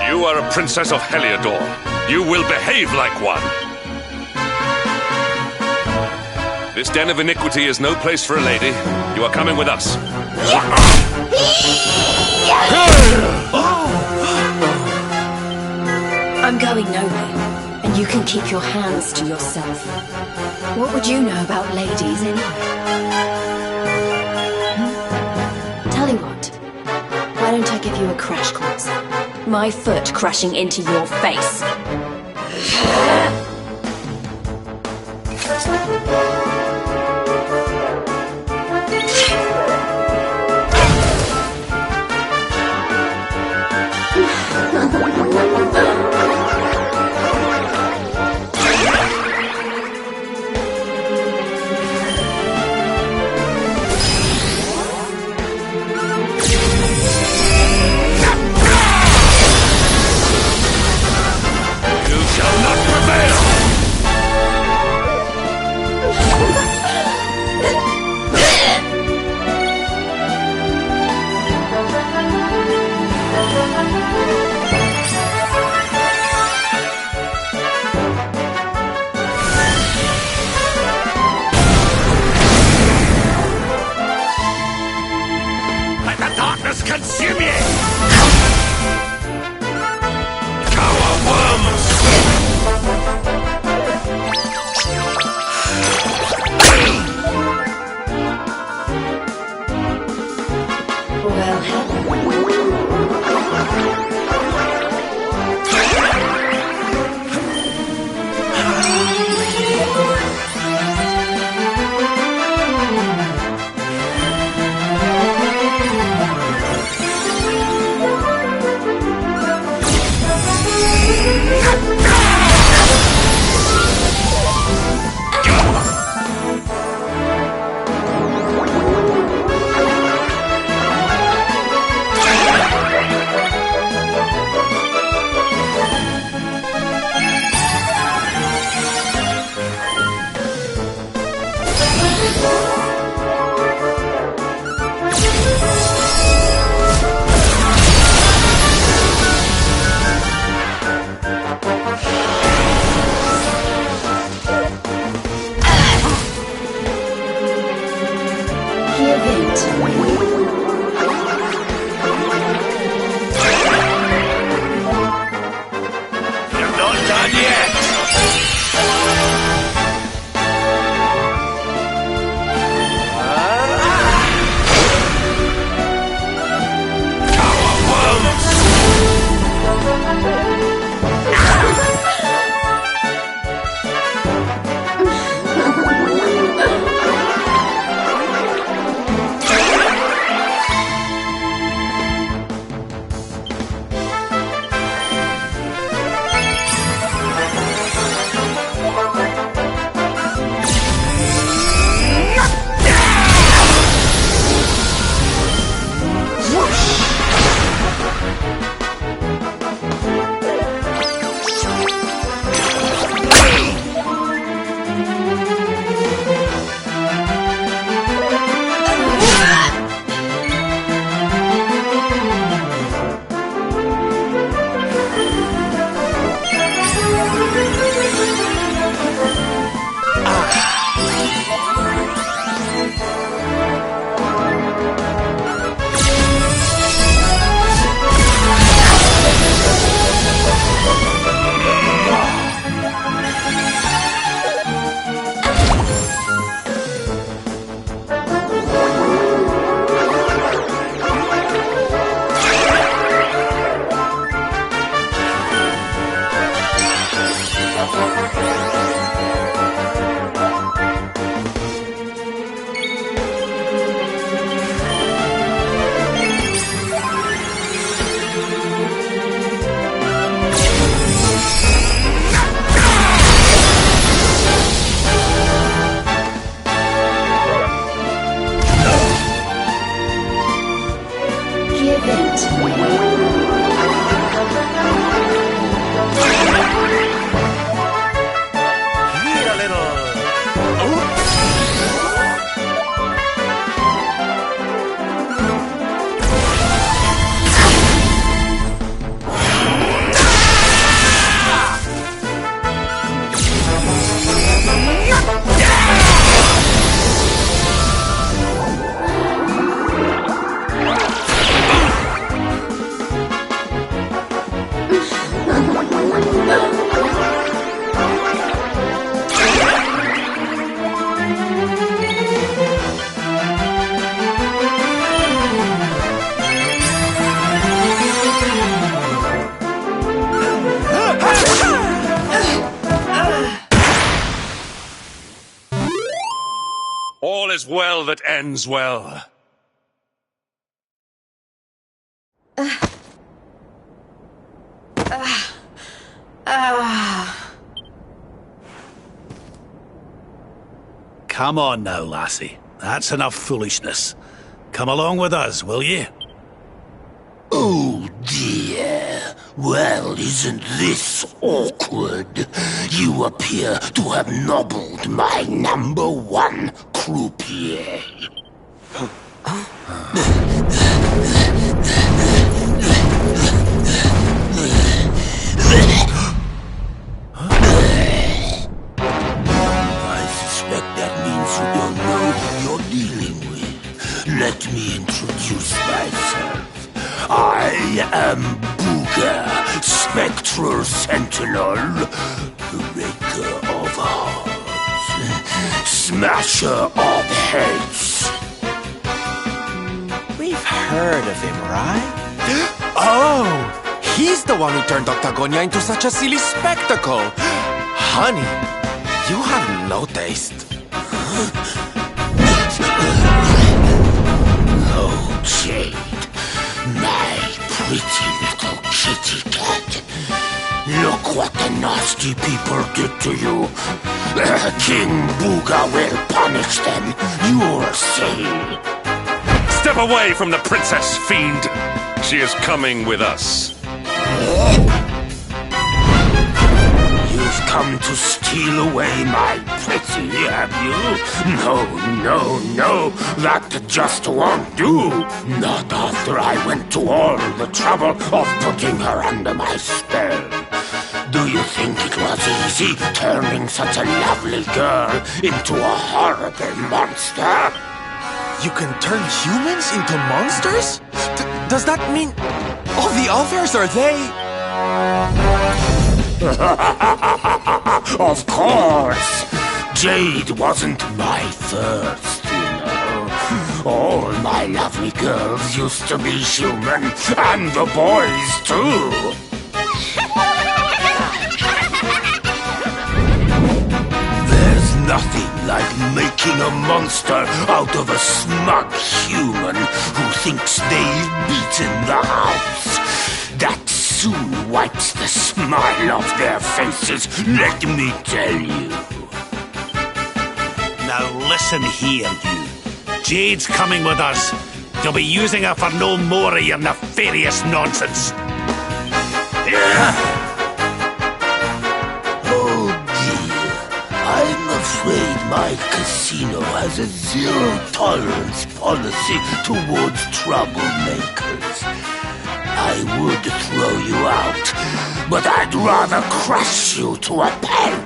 You are a princess of Heliodor. You will behave like one. This den of iniquity is no place for a lady. You are coming with us. I'm going nowhere, and you can keep your hands to yourself. What would you know about ladies anyway? Tell you what, why don't I give you a crash course? My foot crashing into your face. All is well that ends well. Come on now, lassie. That's enough foolishness. Come along with us, will you? Oh dear. Well, isn't this awkward? You appear to have nobbled my #1 croupier. I suspect that means you don't know who you're dealing with. Let me introduce myself. I am Booga, Spectral Sentinel, Breaker of Hearts, Smasher of Heads. We've heard of him, right? Oh, he's the one who turned Octagonia into such a silly spectacle. Honey, you have no taste. Oh, Jade, my pretty little kitty cat. Look what the nasty people did to you. King Booga will punish them. You'll see. Step away from the princess, fiend! She is coming with us. You've come to steal away my pretty, have you? No, no, no, that just won't do. Not after I went to all the trouble of putting her under my spell. Do you think it was easy turning such a lovely girl into a horrible monster? You can turn humans into monsters? Does that mean all the others are they? Of course! Jade wasn't my first, you know. All my lovely girls used to be human, and the boys too. There's nothing like making a monster out of a smug human who thinks they've beaten the house. That soon wipes the smile off their faces, let me tell you. Now listen here, you. Jade's coming with us. You'll be using her for no more of your nefarious nonsense. Oh dear, I'm afraid my casino has a zero-tolerance policy towards troublemakers. I would throw you out, but I'd rather crush you to a pulp.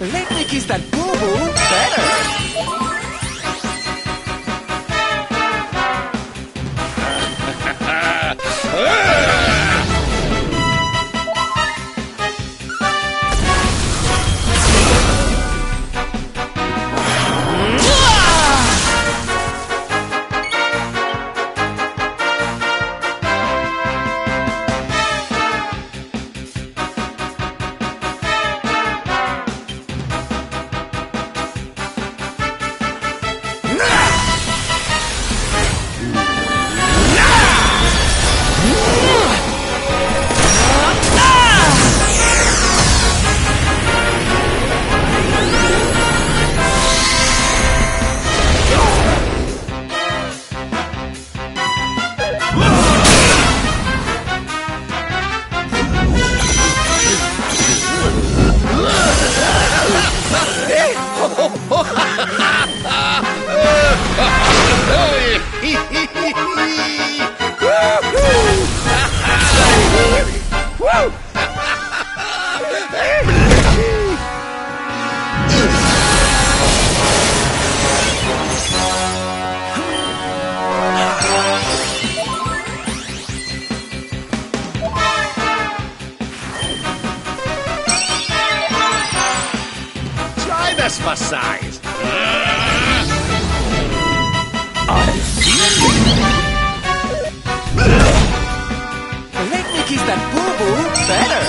Let me kiss that boo-boo better. Jesus for size. Let me kiss that boo-boo better.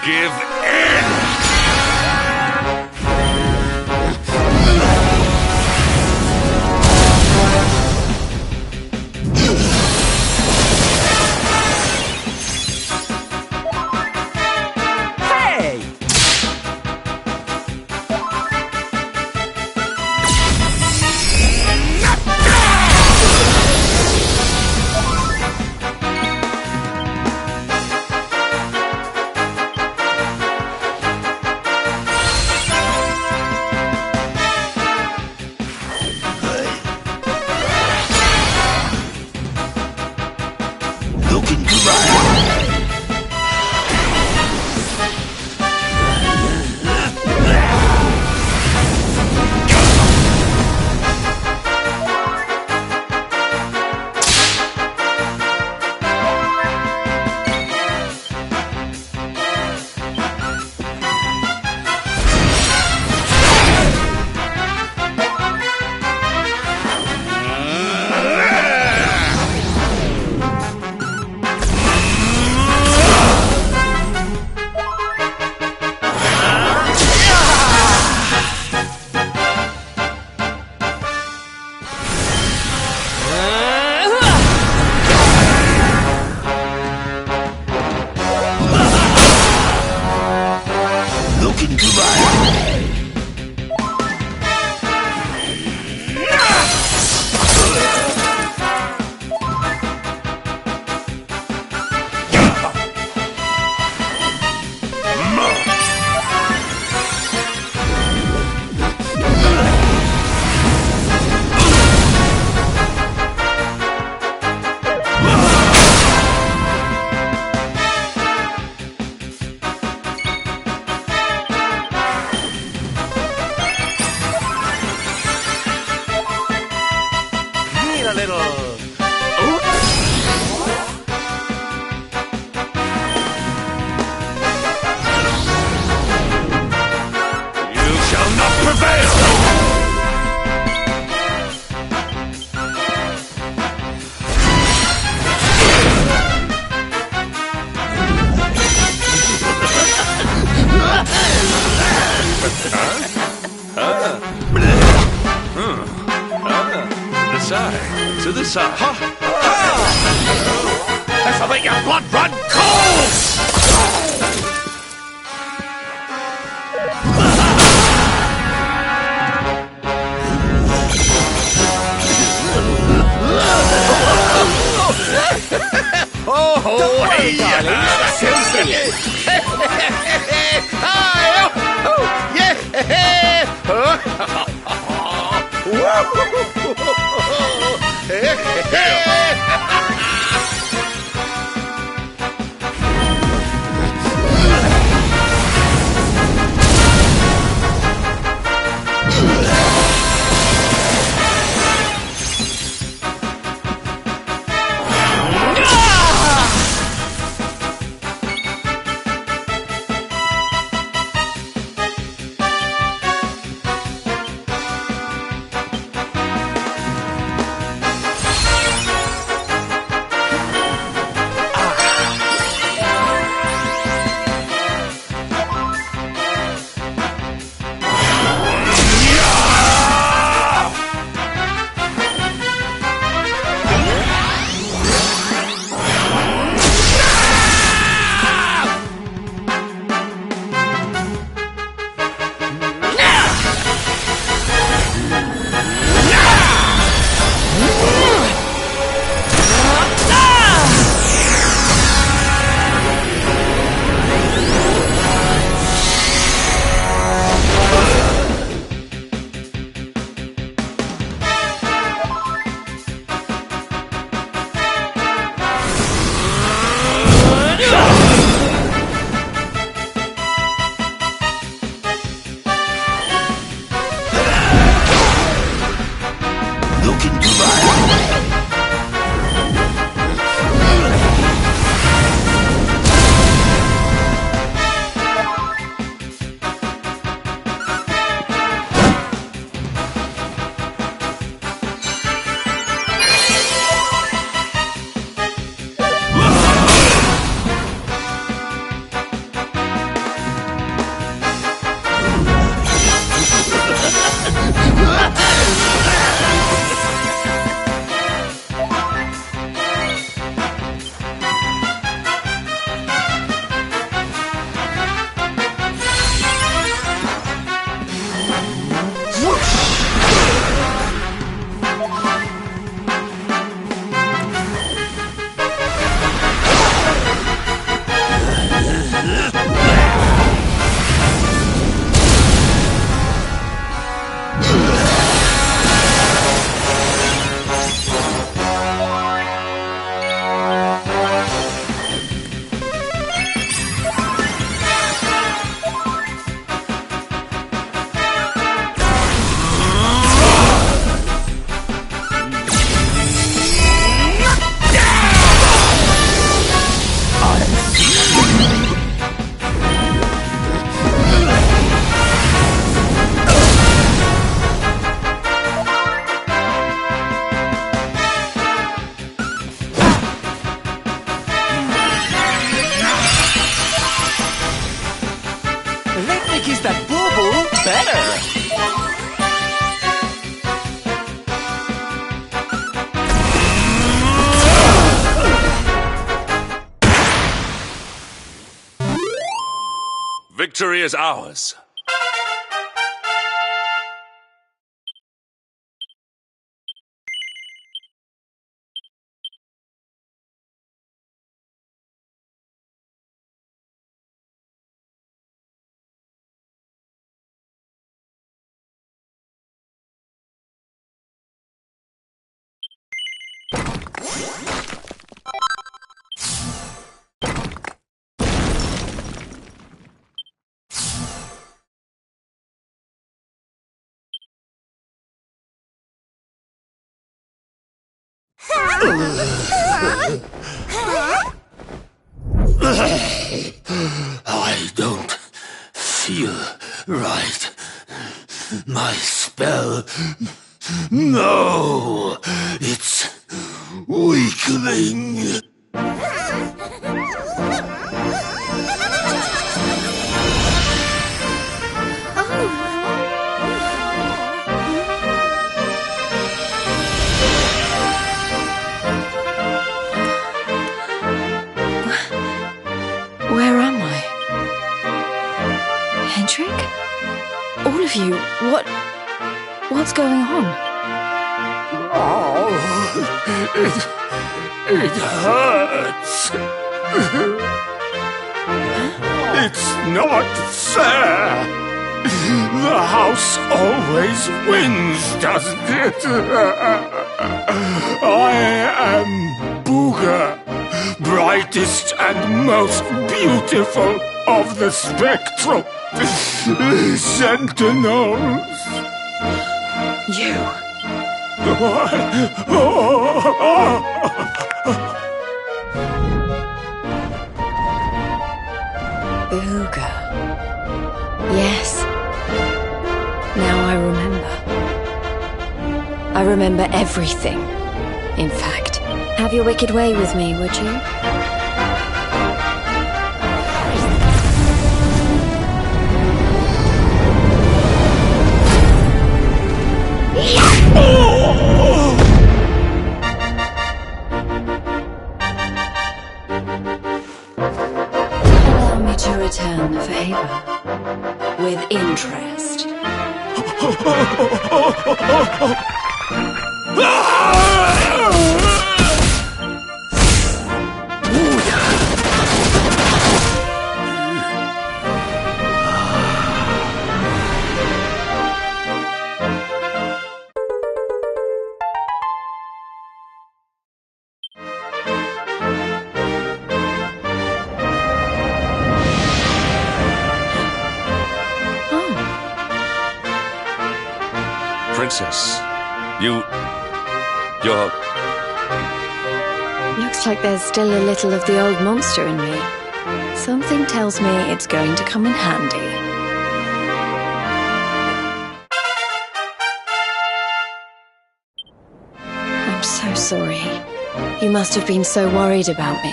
Give in! To the side. This'll make your blood run cold! Oh, hey, darling. Still singing. Boo-boo better. Victory is ours. I don't feel right. My spell... No! It's weakening. Where am I? Hendrik? All of you, what's going on? Oh, it hurts. It's not fair. The house always wins, doesn't it? I am Booger, brightest and most beautiful of the spectral sentinels. You? Booger. Yes. Now I remember. I remember everything. In fact, have your wicked way with me, would you? Allow me to return the favor with interest. Princess, you're... Looks like there's still a little of the old monster in me. Something tells me it's going to come in handy. I'm so sorry. You must have been so worried about me.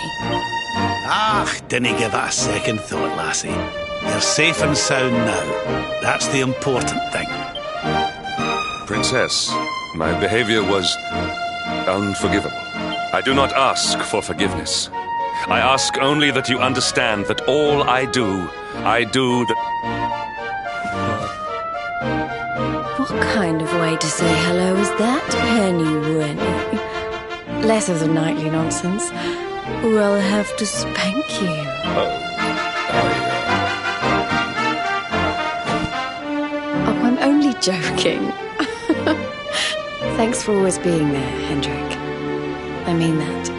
Didn't give it a second thought, lassie. You're safe and sound now. That's the important thing. Princess, my behavior was unforgivable. I do not ask for forgiveness. I ask only that you understand that all I do that... What kind of way to say hello is that, Henny Winnie? Less of the nightly nonsense, or I'll have to spank you. Oh, I'm only joking. Thanks for always being there, Hendrik. I mean that.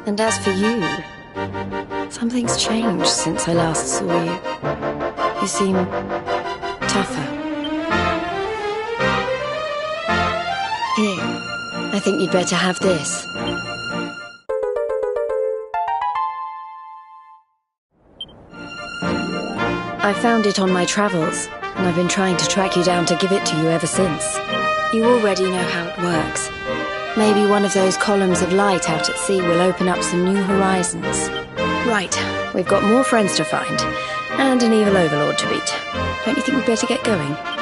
And as for you, something's changed since I last saw you. You seem tougher. Here, I think you'd better have this. I found it on my travels, and I've been trying to track you down to give it to you ever since. You already know how it works. Maybe one of those columns of light out at sea will open up some new horizons. Right, we've got more friends to find, and an evil overlord to beat. Don't you think we'd better get going?